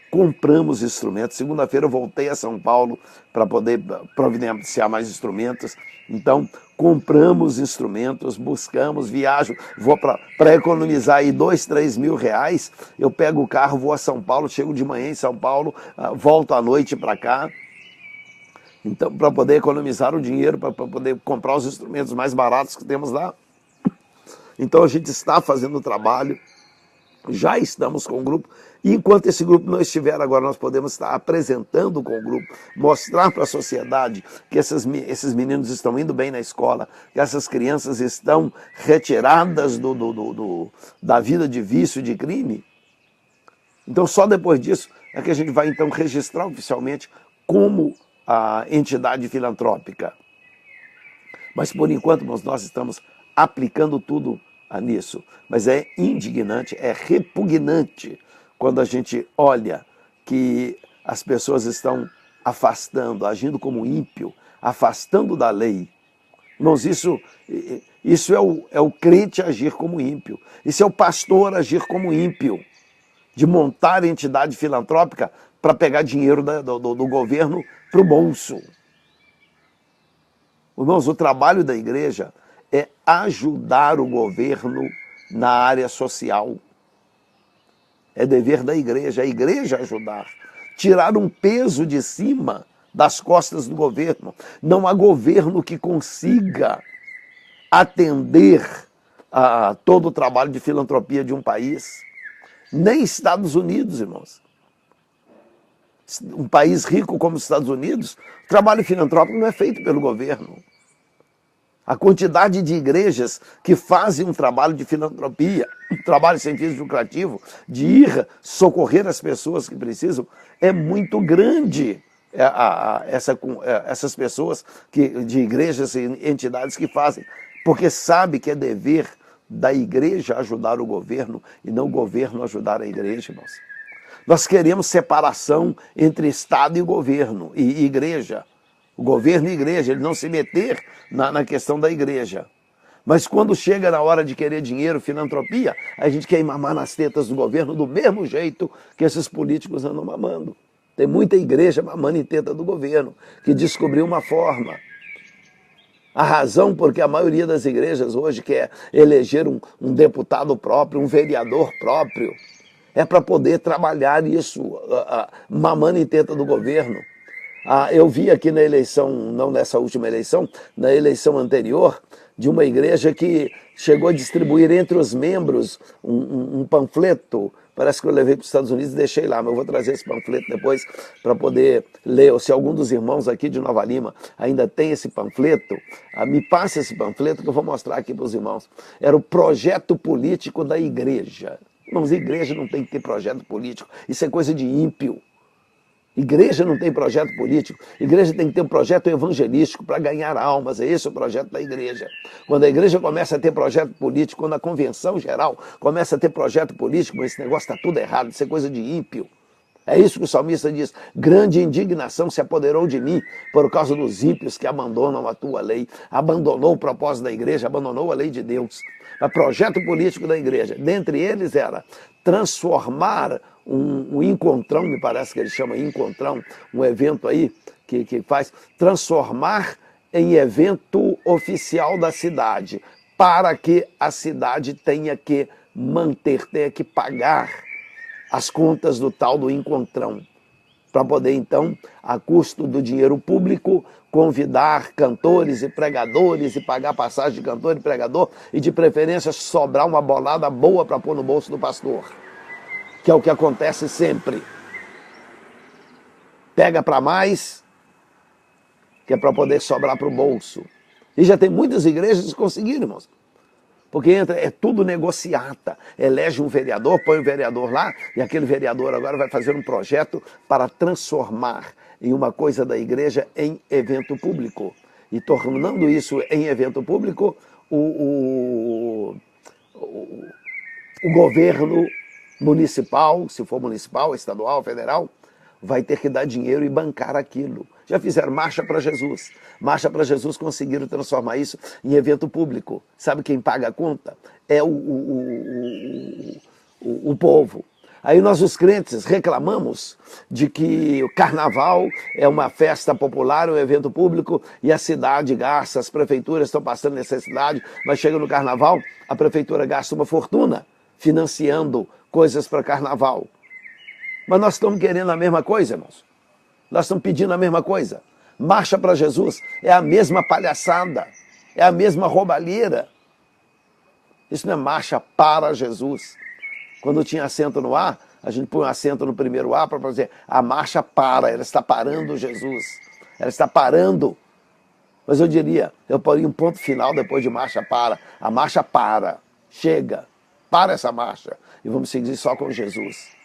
compramos instrumentos. Segunda-feira eu voltei a São Paulo para poder providenciar mais instrumentos. Então, compramos instrumentos, buscamos, viajo, vou para economizar aí 2, 3 mil reais. Eu pego o carro, vou a São Paulo, chego de manhã em São Paulo, volto à noite para cá. Então, para poder economizar o dinheiro, para poder comprar os instrumentos mais baratos que temos lá. Então, a gente está fazendo o trabalho, já estamos com o grupo, e enquanto esse grupo não estiver agora, nós podemos estar apresentando com o grupo, mostrar para a sociedade que esses meninos estão indo bem na escola, que essas crianças estão retiradas da vida de vício e de crime. Então, só depois disso é que a gente vai, então, registrar oficialmente como a entidade filantrópica. Mas, por enquanto, nós estamos aplicando tudo nisso. Mas é indignante, é repugnante quando a gente olha que as pessoas estão afastando, agindo como ímpio, afastando da lei. Irmãos, isso é o crente agir como ímpio. Isso é o pastor agir como ímpio, de montar entidade filantrópica para pegar dinheiro do governo para o bolso. Irmãos, o trabalho da igreja é ajudar o governo na área social. É dever da igreja, a igreja ajudar. Tirar um peso de cima das costas do governo. Não há governo que consiga atender a todo o trabalho de filantropia de um país. Nem Estados Unidos, irmãos. Um país rico como os Estados Unidos, o trabalho filantrópico não é feito pelo governo. A quantidade de igrejas que fazem um trabalho de filantropia, um trabalho sem fins lucrativo, de ir socorrer as pessoas que precisam, é muito grande. Essas pessoas de igrejas e entidades que fazem, porque sabe que é dever da igreja ajudar o governo e não o governo ajudar a igreja, irmãos. Nós queremos separação entre Estado e governo e igreja. o governo e a igreja, ele não se meter na questão da igreja. Mas quando chega na hora de querer dinheiro, filantropia, a gente quer ir mamar nas tetas do governo do mesmo jeito que esses políticos andam mamando. Tem muita igreja mamando em teta do governo, que descobriu uma forma. A razão porque a maioria das igrejas hoje quer eleger um deputado próprio, um vereador próprio, é para poder trabalhar isso, mamando em teta do governo. Eu vi aqui na eleição, não nessa última eleição, na eleição anterior, de uma igreja que chegou a distribuir entre os membros um panfleto. Parece que eu levei para os Estados Unidos e deixei lá, mas eu vou trazer esse panfleto depois para poder ler. Ou se algum dos irmãos aqui de Nova Lima ainda tem esse panfleto, me passe esse panfleto que eu vou mostrar aqui para os irmãos. Era o projeto político da igreja. Irmãos, a igreja não tem que ter projeto político, isso é coisa de ímpio. Igreja não tem projeto político, igreja tem que ter um projeto evangelístico para ganhar almas, é esse o projeto da igreja. Quando a igreja começa a ter projeto político, quando a convenção geral começa a ter projeto político, esse negócio está tudo errado, isso é coisa de ímpio. É isso que o salmista diz, grande indignação se apoderou de mim por causa dos ímpios que abandonam a tua lei, abandonou o propósito da igreja, abandonou a lei de Deus. O projeto político da igreja, dentre eles era transformar um encontrão, me parece que ele chama encontrão, um evento aí que faz, transformar em evento oficial da cidade, para que a cidade tenha que manter, tenha que pagar as contas do tal do encontrão, para poder então, a custo do dinheiro público, convidar cantores e pregadores e pagar passagem de cantor e pregador e de preferência sobrar uma bolada boa para pôr no bolso do pastor, que é o que acontece sempre. Pega para mais, que é para poder sobrar para o bolso. E já tem muitas igrejas que conseguiram, irmãos. Porque é tudo negociata. Elege um vereador, põe o vereador lá, e aquele vereador agora vai fazer um projeto para transformar em uma coisa da igreja em evento público. E tornando isso em evento público, o governo municipal, se for municipal, estadual, federal, vai ter que dar dinheiro e bancar aquilo. Já fizeram Marcha para Jesus. Marcha para Jesus conseguiram transformar isso em evento público. Sabe quem paga a conta? É o povo. Aí nós, os crentes, reclamamos de que o carnaval é uma festa popular, um evento público, e a cidade gasta, as prefeituras estão passando necessidade, mas chega no carnaval, a prefeitura gasta uma fortuna financiando coisas para carnaval. Mas nós estamos querendo a mesma coisa, irmãos. Nós estamos pedindo a mesma coisa. Marcha para Jesus é a mesma palhaçada, é a mesma roubalheira. Isso não é marcha para Jesus. Quando tinha acento no A, a gente põe um acento no primeiro A para dizer a marcha para, ela está parando Jesus. Ela está parando. Mas eu diria, eu poria um ponto final depois de marcha para. A marcha para, chega, para essa marcha e vamos seguir só com Jesus.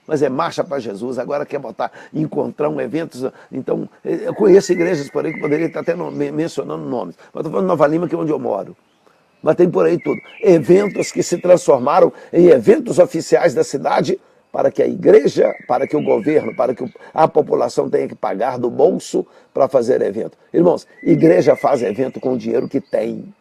Mas é marcha para Jesus, agora quer botar, encontrar um evento. Então, eu conheço igrejas por aí que poderia estar até mencionando nomes. Mas estou falando de Nova Lima, que é onde eu moro. Mas tem por aí tudo. Eventos que se transformaram em eventos oficiais da cidade para que a igreja, para que o governo, para que a população tenha que pagar do bolso para fazer evento. Irmãos, igreja faz evento com o dinheiro que tem.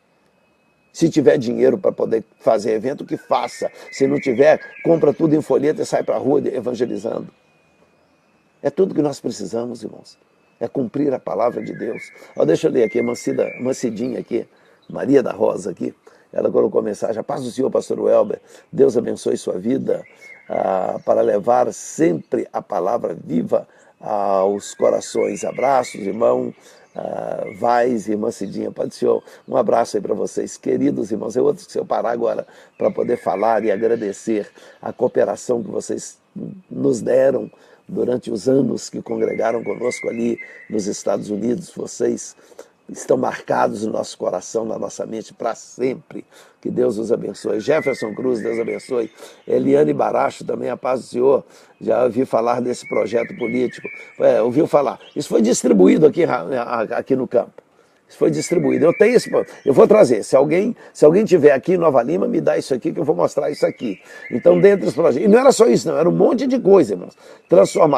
Se tiver dinheiro para poder fazer evento, que faça. Se não tiver, compra tudo em folheto e sai para a rua evangelizando. É tudo que nós precisamos, irmãos. É cumprir a palavra de Deus. Deixa eu ler aqui, Mancidinha aqui, Maria da Rosa aqui. Ela colocou a mensagem: a paz do Senhor, pastor Welber. Deus abençoe sua vida para levar sempre a palavra viva aos corações. Abraços, irmão. Vaz e irmã Cidinha, Pai do Senhor, um abraço aí para vocês, queridos irmãos. Eu outro que eu parar agora para poder falar e agradecer a cooperação que vocês nos deram durante os anos que congregaram conosco ali nos Estados Unidos. Vocês estão marcados no nosso coração, na nossa mente para sempre. Que Deus os abençoe. Jefferson Cruz, Deus abençoe. Eliane Baracho também, a paz do Senhor. Já ouvi falar desse projeto político. Ouviu falar. Isso foi distribuído aqui no campo. Isso foi distribuído. Eu tenho esse, eu vou trazer. Se alguém tiver aqui em Nova Lima, me dá isso aqui que eu vou mostrar isso aqui. Então, dentre os projetos. E não era só isso, não. Era um monte de coisa, irmãos.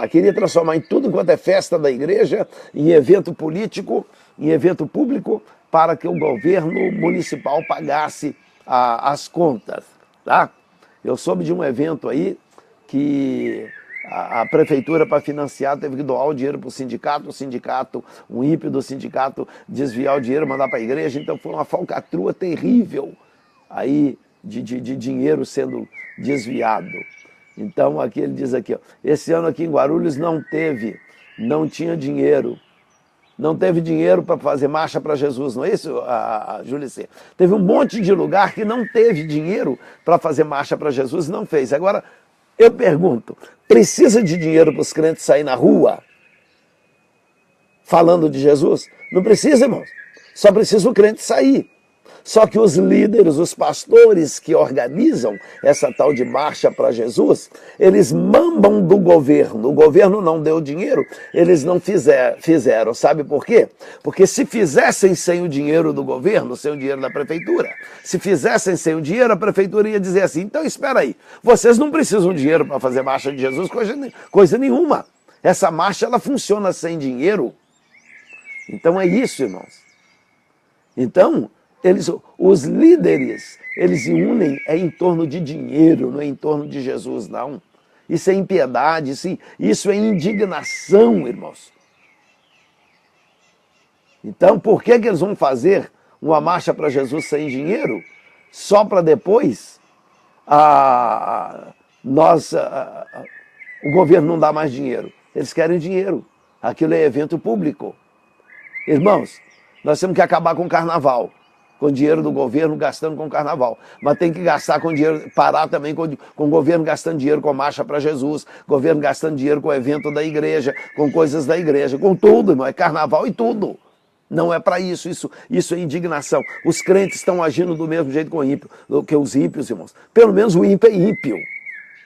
Queria transformar em tudo enquanto é festa da igreja, em evento político, em evento público, para que o governo municipal pagasse as contas. Tá? Eu soube de um evento aí que a prefeitura, para financiar, teve que doar o dinheiro para o sindicato, um ímpio do sindicato desviar o dinheiro, mandar para a igreja. Então foi uma falcatrua terrível aí de dinheiro sendo desviado. Então aqui ele diz aqui, ó, esse ano aqui em Guarulhos não tinha dinheiro. Não teve dinheiro para fazer marcha para Jesus, não é isso, Júlia C? Teve um monte de lugar que não teve dinheiro para fazer marcha para Jesus e não fez. Agora, eu pergunto, precisa de dinheiro para os crentes sair na rua falando de Jesus? Não precisa, irmãos. Só precisa o crente sair. Só que os líderes, os pastores que organizam essa tal de marcha para Jesus, eles mambam do governo. O governo não deu dinheiro, eles não fizeram. Sabe por quê? Porque se fizessem sem o dinheiro do governo, sem o dinheiro da prefeitura, se fizessem sem o dinheiro, a prefeitura ia dizer assim, então espera aí, vocês não precisam de dinheiro para fazer marcha de Jesus, coisa nenhuma. Essa marcha, ela funciona sem dinheiro. Então é isso, irmãos. Então, os líderes, eles se unem em torno de dinheiro, não é em torno de Jesus, não. Isso é impiedade, isso é indignação, irmãos. Então, por que eles vão fazer uma marcha para Jesus sem dinheiro? Só para depois o governo não dá mais dinheiro. Eles querem dinheiro. Aquilo é evento público. Irmãos, nós temos que acabar com o carnaval. Com dinheiro do governo, gastando com carnaval. Mas tem que gastar com dinheiro, parar também com o governo gastando dinheiro com marcha para Jesus, governo gastando dinheiro com evento da igreja, com coisas da igreja, com tudo, irmão, é carnaval e tudo. Não é para isso, isso é indignação. Os crentes estão agindo do mesmo jeito que os ímpios, irmãos. Pelo menos o ímpio é ímpio.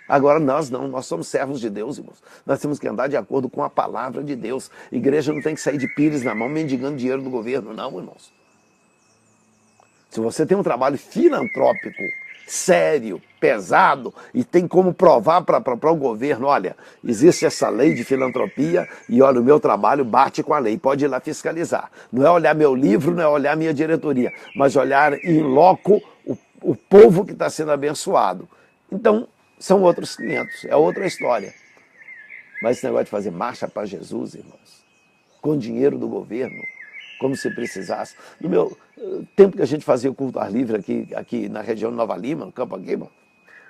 Agora nós não, nós somos servos de Deus, irmãos. Nós temos que andar de acordo com a palavra de Deus. Igreja não tem que sair de pires na mão mendigando dinheiro do governo, não, irmãos. Se você tem um trabalho filantrópico, sério, pesado, e tem como provar para o governo, olha, existe essa lei de filantropia e olha, o meu trabalho bate com a lei, pode ir lá fiscalizar. Não é olhar meu livro, não é olhar minha diretoria, mas olhar em loco o povo que está sendo abençoado. Então, são outros 500, é outra história. Mas esse negócio de fazer marcha para Jesus, irmãos, com dinheiro do governo, como se precisasse. No meu tempo que a gente fazia o culto ar livre aqui na região de Nova Lima, no Campo Aguima,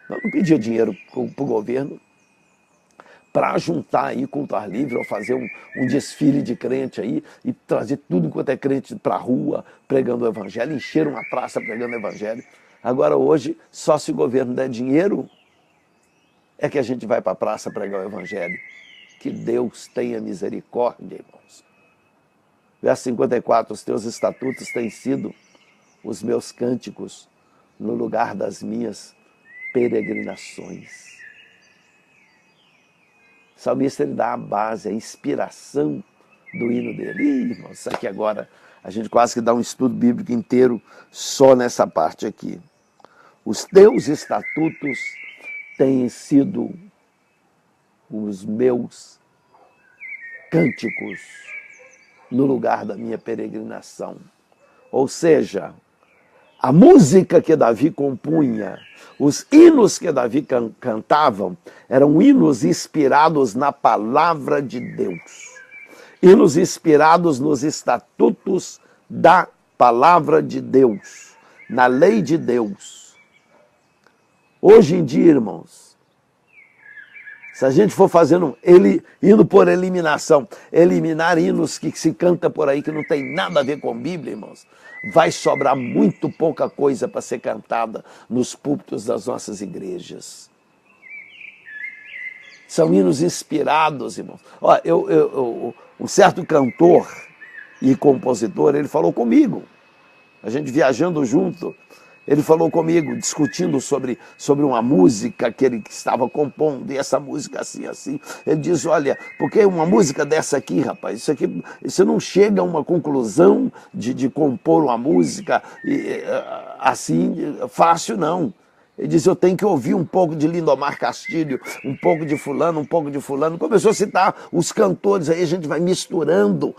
nós não pedia dinheiro para o governo para juntar aí culto ar livre ou fazer um desfile de crente aí e trazer tudo quanto é crente para a rua pregando o evangelho, encher uma praça pregando o evangelho. Agora hoje, só se o governo der dinheiro, é que a gente vai para a praça pregar o evangelho. Que Deus tenha misericórdia, irmãos. Verso 54, os teus estatutos têm sido os meus cânticos no lugar das minhas peregrinações. O salmista, ele dá a base, a inspiração do hino dele. Ih, irmãos, isso aqui agora, a gente quase que dá um estudo bíblico inteiro só nessa parte aqui. Os teus estatutos têm sido os meus cânticos no lugar da minha peregrinação. Ou seja, a música que Davi compunha, os hinos que Davi cantavam, eram hinos inspirados na palavra de Deus. Hinos inspirados nos estatutos da palavra de Deus, na lei de Deus. Hoje em dia, irmãos, se a gente for fazendo indo por eliminação, eliminar hinos que se canta por aí que não tem nada a ver com a Bíblia, irmãos, vai sobrar muito pouca coisa para ser cantada nos púlpitos das nossas igrejas. São hinos inspirados, irmãos. Ó, um certo cantor e compositor, ele falou comigo, a gente viajando junto, Ele falou comigo, discutindo sobre uma música que ele estava compondo, e essa música assim, assim. Ele diz, olha, porque uma música dessa aqui, rapaz, isso aqui, você não chega a uma conclusão de compor uma música assim, fácil, não. Ele diz, eu tenho que ouvir um pouco de Lindomar Castilho, um pouco de fulano, um pouco de fulano. Começou a citar os cantores, aí a gente vai misturando,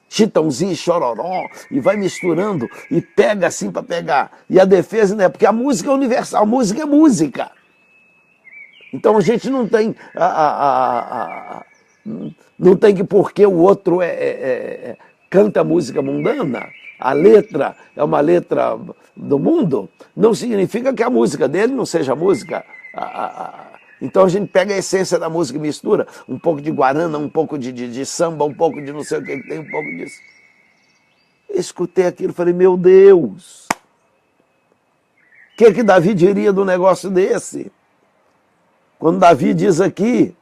Chitãozinho e Chororó, e vai misturando, e pega assim para pegar. E a defesa, né? Porque a música é universal, a música é música. Então a gente não tem não tem que porque o outro canta música mundana, a letra é uma letra do mundo, não significa que a música dele não seja música. Então a gente pega a essência da música e mistura, um pouco de guarana, um pouco de samba, um pouco de não sei o que tem, um pouco disso. Eu escutei aquilo e falei, meu Deus, o que Davi diria do negócio desse? Quando Davi diz aqui,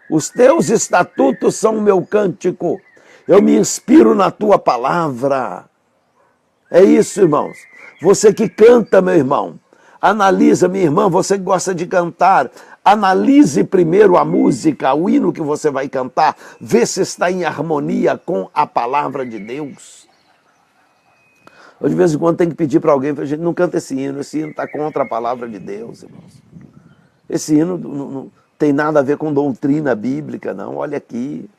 os teus estatutos são o meu cântico, eu me inspiro na tua palavra. É isso, irmãos. Você que canta, meu irmão, analisa, minha irmã, você que gosta de cantar, analise primeiro a música, o hino que você vai cantar, vê se está em harmonia com a palavra de Deus. Eu, de vez em quando, tenho que pedir para alguém, a gente não canta esse hino está contra a palavra de Deus, irmãos. Esse hino não tem nada a ver com doutrina bíblica, não, olha aqui.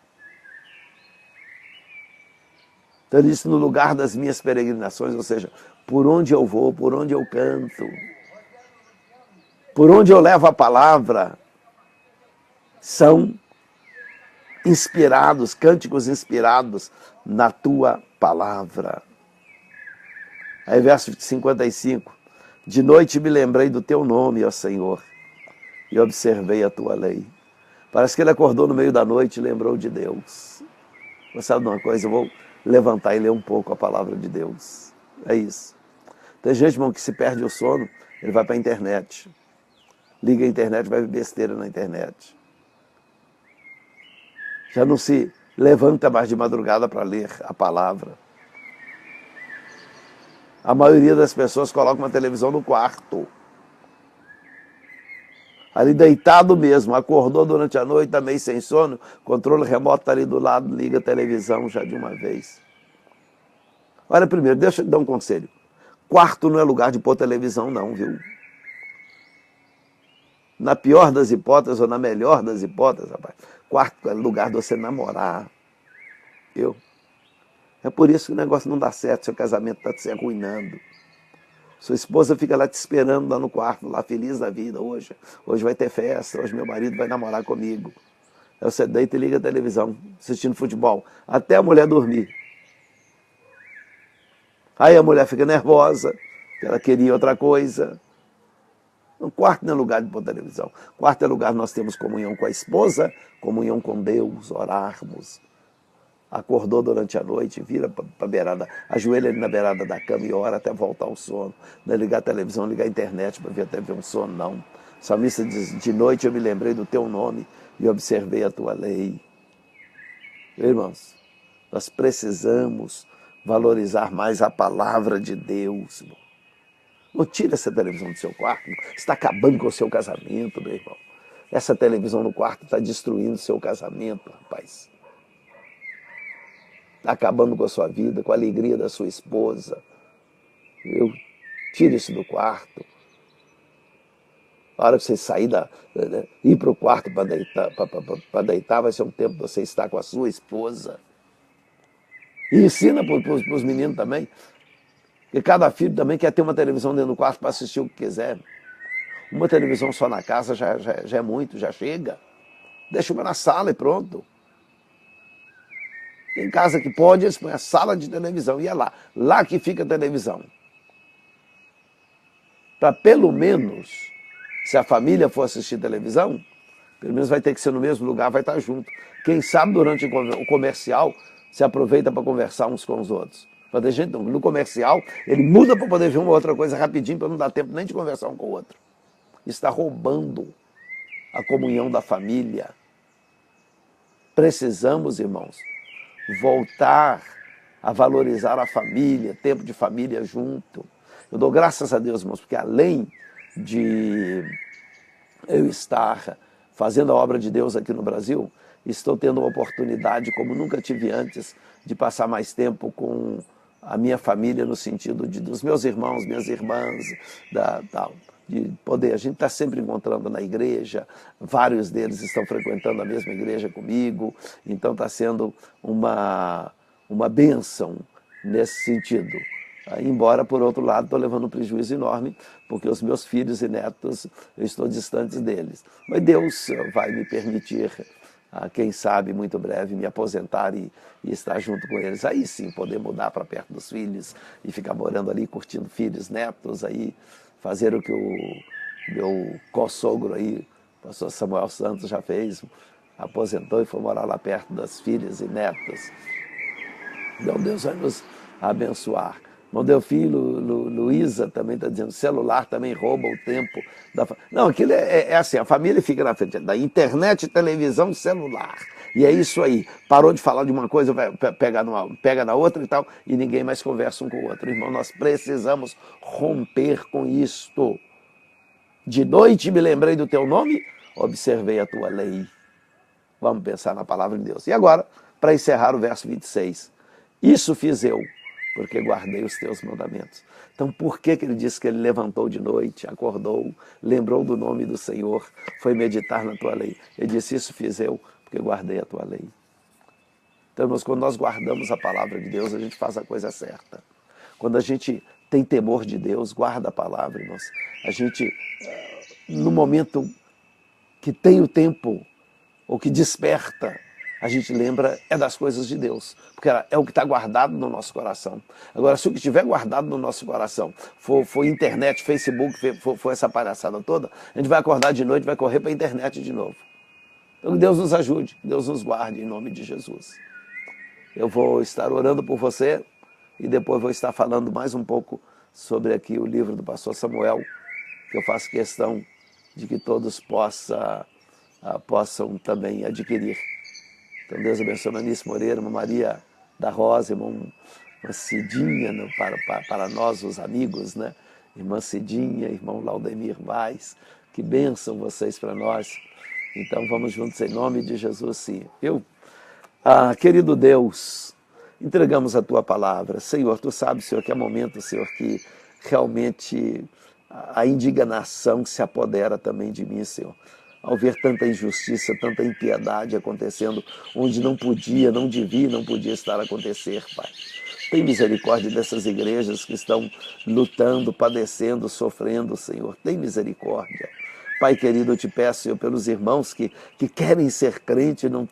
Então ele disse, no lugar das minhas peregrinações, ou seja, por onde eu vou, por onde eu canto, por onde eu levo a palavra, são inspirados, cânticos inspirados na tua palavra. Aí verso 55, de noite me lembrei do teu nome, ó Senhor, e observei a tua lei. Parece que ele acordou no meio da noite e lembrou de Deus. Você sabe de uma coisa, eu vou levantar e ler um pouco a palavra de Deus. É isso. Tem gente, irmão, que se perde o sono, ele vai para a internet. Liga a internet, vai ver besteira na internet. Já não se levanta mais de madrugada para ler a palavra. A maioria das pessoas coloca uma televisão no quarto. Ali deitado mesmo, acordou durante a noite, está meio sem sono, controle remoto está ali do lado, liga a televisão já de uma vez. Olha, primeiro, deixa eu te dar um conselho. Quarto não é lugar de pôr televisão não, viu? Na pior das hipóteses ou na melhor das hipóteses, rapaz, quarto é lugar de você namorar. Viu? É por isso que o negócio não dá certo, seu casamento está se arruinando. Sua esposa fica lá te esperando lá no quarto, lá feliz da vida. Hoje vai ter festa, hoje meu marido vai namorar comigo. Aí você deita e liga a televisão, assistindo futebol, até a mulher dormir. Aí a mulher fica nervosa, que ela queria outra coisa. O quarto não é lugar de pôr televisão. O quarto é lugar que nós temos comunhão com a esposa, comunhão com Deus, orarmos. Acordou durante a noite, vira para a beirada, ajoelha ali na beirada da cama e ora até voltar ao sono. Não é ligar a televisão, ligar a internet para ver até ver um sono, não. O salmista diz, de noite eu me lembrei do teu nome e observei a tua lei. Irmãos, nós precisamos valorizar mais a palavra de Deus, irmão. Não tira essa televisão do seu quarto, irmão. Você está acabando com o seu casamento, meu irmão. Essa televisão no quarto está destruindo o seu casamento, rapaz. Está acabando com a sua vida, com a alegria da sua esposa. Viu? Tire isso do quarto. A hora que você sair, ir para o quarto para deitar, vai ser um tempo de você estar com a sua esposa. E ensina para os meninos também, que cada filho também quer ter uma televisão dentro do quarto para assistir o que quiser. Uma televisão só na casa já é muito, já chega. Deixa uma na sala e pronto. Tem casa que pode, eles põem a sala de televisão, e é lá que fica a televisão. Para pelo menos, se a família for assistir televisão, pelo menos vai ter que ser no mesmo lugar, vai estar junto. Quem sabe durante o comercial, se aproveita para conversar uns com os outros. Para ter gente, no comercial, ele muda para poder ver uma outra coisa rapidinho, para não dar tempo nem de conversar um com o outro. Está roubando a comunhão da família. Precisamos, irmãos, voltar a valorizar a família, tempo de família junto. Eu dou graças a Deus, irmãos, porque além de eu estar fazendo a obra de Deus aqui no Brasil, estou tendo uma oportunidade, como nunca tive antes, de passar mais tempo com a minha família, no sentido dos meus irmãos, minhas irmãs, de poder. A gente está sempre encontrando na igreja, vários deles estão frequentando a mesma igreja comigo, então está sendo uma bênção nesse sentido. Embora, por outro lado, estou levando um prejuízo enorme, porque os meus filhos e netos, eu estou distante deles. Mas Deus vai me permitir, quem sabe, muito breve, me aposentar e estar junto com eles. Aí sim, poder mudar para perto dos filhos e ficar morando ali, curtindo filhos, netos, aí fazer o que o meu co-sogro aí, o pastor Samuel Santos, já fez, aposentou e foi morar lá perto das filhas e netas. Então Deus vai nos abençoar. Mondelfi, Luísa também está dizendo, celular também rouba o tempo da família. Não, aquilo é assim, a família fica na frente da internet, televisão, celular. E é isso aí. Parou de falar de uma coisa, pega na outra e tal, e ninguém mais conversa um com o outro. Irmão, nós precisamos romper com isto. De noite me lembrei do teu nome, observei a tua lei. Vamos pensar na palavra de Deus. E agora, para encerrar o verso 26. Isso fiz eu, porque guardei os teus mandamentos. Então, por que ele disse que ele levantou de noite, acordou, lembrou do nome do Senhor, foi meditar na tua lei? Ele disse, isso fiz eu, porque guardei a tua lei. Então, irmãos, quando nós guardamos a palavra de Deus, a gente faz a coisa certa. Quando a gente tem temor de Deus, guarda a palavra, irmãos. A gente, no momento que tem o tempo, ou que desperta, a gente lembra das coisas de Deus, porque é o que está guardado no nosso coração. Agora, se o que estiver guardado no nosso coração for internet, Facebook, for essa palhaçada toda, a gente vai acordar de noite e vai correr para a internet de novo. Então, que Deus nos ajude, que Deus nos guarde em nome de Jesus. Eu vou estar orando por você e depois vou estar falando mais um pouco sobre aqui o livro do pastor Samuel, que eu faço questão de que todos possam também adquirir. Então Deus abençoe a Manice Moreira, uma Maria da Rosa, irmã Cidinha, né, para nós, os amigos, né? Irmã Cidinha, irmão Laudemir Vaz, que bênção vocês para nós. Então vamos juntos em nome de Jesus, sim. Querido Deus, entregamos a Tua palavra. Senhor, Tu sabes, Senhor, que é momento, Senhor, que realmente a indignação se apodera também de mim, Senhor. Ao ver tanta injustiça, tanta impiedade acontecendo, onde não podia, não devia, não podia estar a acontecer, Pai. Tem misericórdia dessas igrejas que estão lutando, padecendo, sofrendo, Senhor. Tem misericórdia. Pai querido, eu te peço, Senhor, pelos irmãos que querem ser crente e não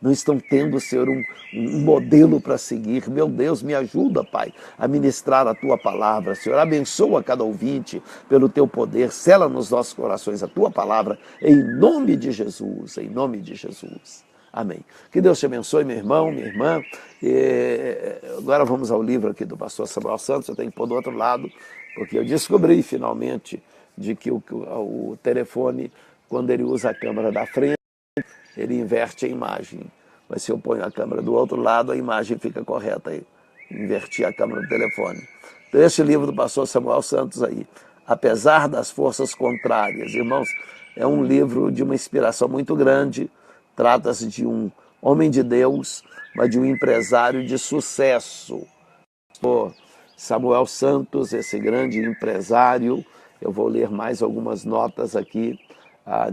estão tendo, Senhor, um modelo para seguir. Meu Deus, me ajuda, Pai, a ministrar a Tua palavra, Senhor. Abençoa cada ouvinte pelo Teu poder. Sela nos nossos corações a Tua palavra, em nome de Jesus, em nome de Jesus. Amém. Que Deus te abençoe, meu irmão, minha irmã. Agora vamos ao livro aqui do pastor Samuel Santos. Eu tenho que pôr do outro lado, porque eu descobri, finalmente, de que o telefone, quando ele usa a câmera da frente, ele inverte a imagem. Mas se eu ponho a câmera do outro lado, a imagem fica correta. Inverti a câmera do telefone. Então, esse livro do pastor Samuel Santos aí, Apesar das Forças Contrárias, irmãos, é um livro de uma inspiração muito grande. Trata-se de um homem de Deus, mas de um empresário de sucesso. Por Samuel Santos, esse grande empresário. Eu vou ler mais algumas notas aqui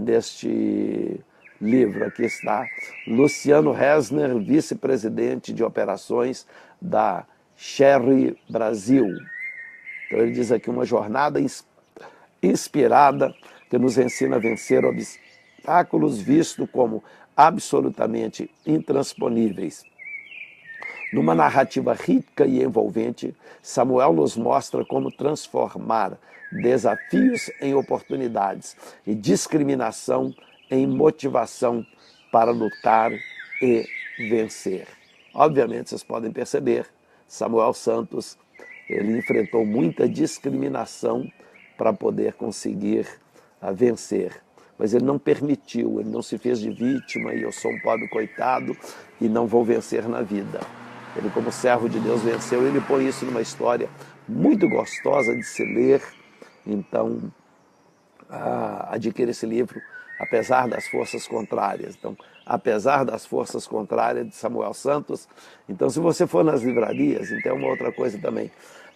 neste livro. Aqui está Luciano Resner, vice-presidente de operações da Sherry Brasil. Então ele diz aqui, uma jornada inspirada que nos ensina a vencer obstáculos vistos como absolutamente intransponíveis. Numa narrativa rica e envolvente, Samuel nos mostra como transformar desafios em oportunidades e discriminação em motivação para lutar e vencer. Obviamente, vocês podem perceber, Samuel Santos, ele enfrentou muita discriminação para poder conseguir vencer. Mas ele não permitiu, ele não se fez de vítima e eu sou um pobre coitado e não vou vencer na vida. ele como servo de Deus venceu, ele põe isso numa história muito gostosa de se ler. Então, adquira esse livro, Apesar das Forças Contrárias. Então, Apesar das Forças Contrárias, de Samuel Santos. Então, se você for nas livrarias, então é uma outra coisa também.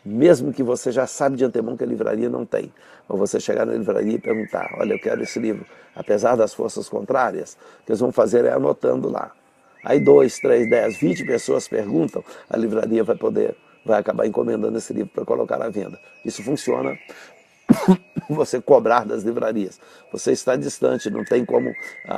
Mesmo que você já sabe de antemão que a livraria não tem, ou você chegar na livraria e perguntar, olha, eu quero esse livro, Apesar das Forças Contrárias, o que eles vão fazer é anotando lá. Aí 2, 3, 10, 20 pessoas perguntam, a livraria vai acabar encomendando esse livro para colocar à venda. Isso funciona você cobrar das livrarias. Você está distante, não tem como,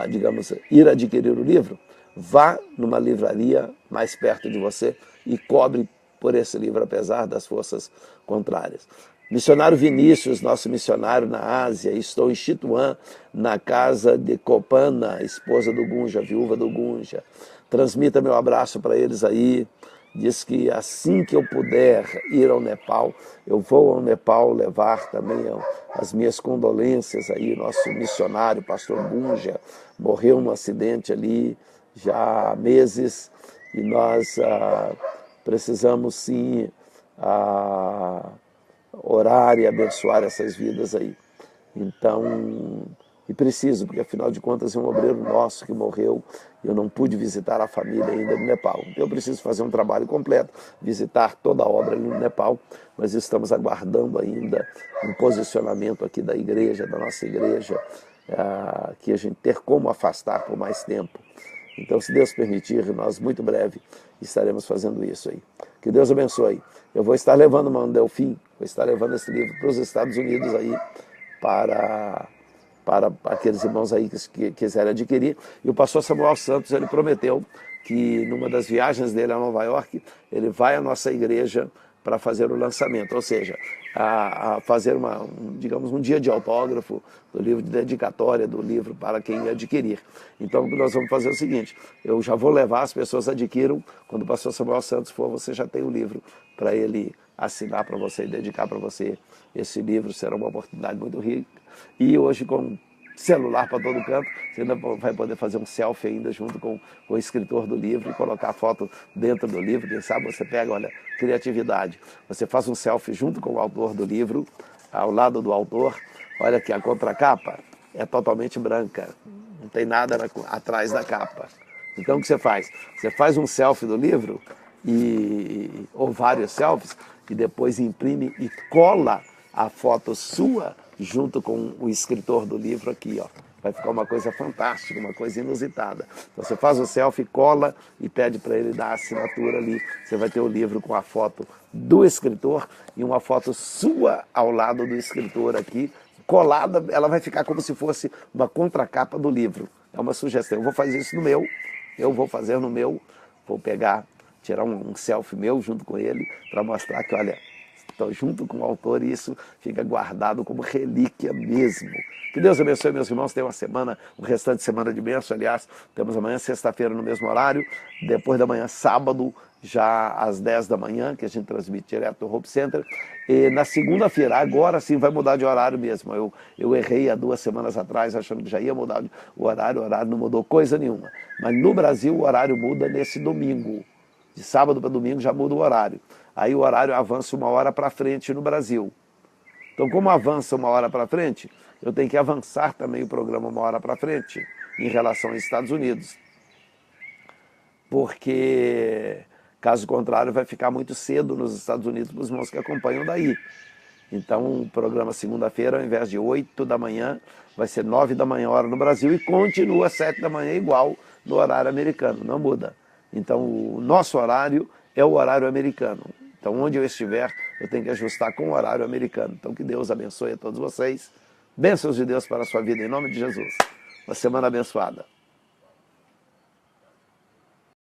digamos, ir adquirir o livro, vá numa livraria mais perto de você e cobre por esse livro, Apesar das Forças Contrárias. Missionário Vinícius, nosso missionário na Ásia, estou em Chituã, na casa de Copana, esposa do Gunja, viúva do Gunja. Transmita meu abraço para eles aí. Diz que assim que eu puder ir ao Nepal, eu vou ao Nepal levar também as minhas condolências aí. Nosso missionário, pastor Gunja, morreu num acidente ali já há meses e nós precisamos sim orar e abençoar essas vidas aí. Então, e preciso, porque afinal de contas é um obreiro nosso que morreu e eu não pude visitar a família ainda no Nepal. Eu preciso fazer um trabalho completo, visitar toda a obra ali no Nepal, mas estamos aguardando ainda um posicionamento aqui da igreja, da nossa igreja, que a gente ter como afastar por mais tempo. Então, se Deus permitir, nós muito breve estaremos fazendo isso aí. Que Deus abençoe. Eu vou estar levando, Mano Delfim, vou estar levando esse livro para os Estados Unidos aí, para aqueles irmãos aí que quiserem adquirir. E o pastor Samuel Santos, ele prometeu que numa das viagens dele a Nova York, ele vai à nossa igreja para fazer o lançamento, ou seja, a fazer digamos, um dia de autógrafo do livro, de dedicatória do livro para quem adquirir. Então, nós vamos fazer o seguinte, eu já vou levar, as pessoas adquiram, quando o pastor Samuel Santos for, você já tem o livro para ele assinar para você e dedicar para você. Esse livro será uma oportunidade muito rica. E hoje, com celular para todo canto, você ainda vai poder fazer um selfie ainda junto com o escritor do livro e colocar a foto dentro do livro. Quem sabe você pega, olha, criatividade. Você faz um selfie junto com o autor do livro, ao lado do autor. Olha que a contracapa é totalmente branca, não tem nada atrás da capa. Então o que você faz? Você faz um selfie do livro, ou vários selfies, e depois imprime e cola a foto sua junto com o escritor do livro aqui, ó. Vai ficar uma coisa fantástica, uma coisa inusitada. Então você faz o selfie, cola e pede para ele dar a assinatura ali. Você vai ter o livro com a foto do escritor e uma foto sua ao lado do escritor aqui, colada, ela vai ficar como se fosse uma contracapa do livro. É uma sugestão. Eu vou fazer isso no meu, vou tirar um selfie meu junto com ele para mostrar que, olha, estou junto com o autor e isso fica guardado como relíquia mesmo. Que Deus abençoe, meus irmãos. Tenham uma semana, um restante de semana de bênção. Aliás, temos amanhã, sexta-feira, no mesmo horário. Depois da manhã, sábado, já às 10 da manhã, que a gente transmite direto do Hope Center. E na segunda-feira, agora sim, vai mudar de horário mesmo. Eu errei há 2 semanas atrás, achando que já ia mudar o horário não mudou coisa nenhuma. Mas no Brasil, o horário muda nesse domingo. De sábado para domingo já muda o horário. Aí o horário avança 1 hora para frente no Brasil. Então, como avança 1 hora para frente, eu tenho que avançar também o programa 1 hora para frente em relação aos Estados Unidos. Porque, caso contrário, vai ficar muito cedo nos Estados Unidos para os irmãos que acompanham daí. Então, o programa segunda-feira, ao invés de 8 da manhã, vai ser 9 da manhã, hora no Brasil, e continua 7 da manhã igual no horário americano, não muda. Então, o nosso horário é o horário americano. Então, onde eu estiver, eu tenho que ajustar com o horário americano. Então, que Deus abençoe a todos vocês. Bênçãos de Deus para a sua vida, em nome de Jesus. Uma semana abençoada.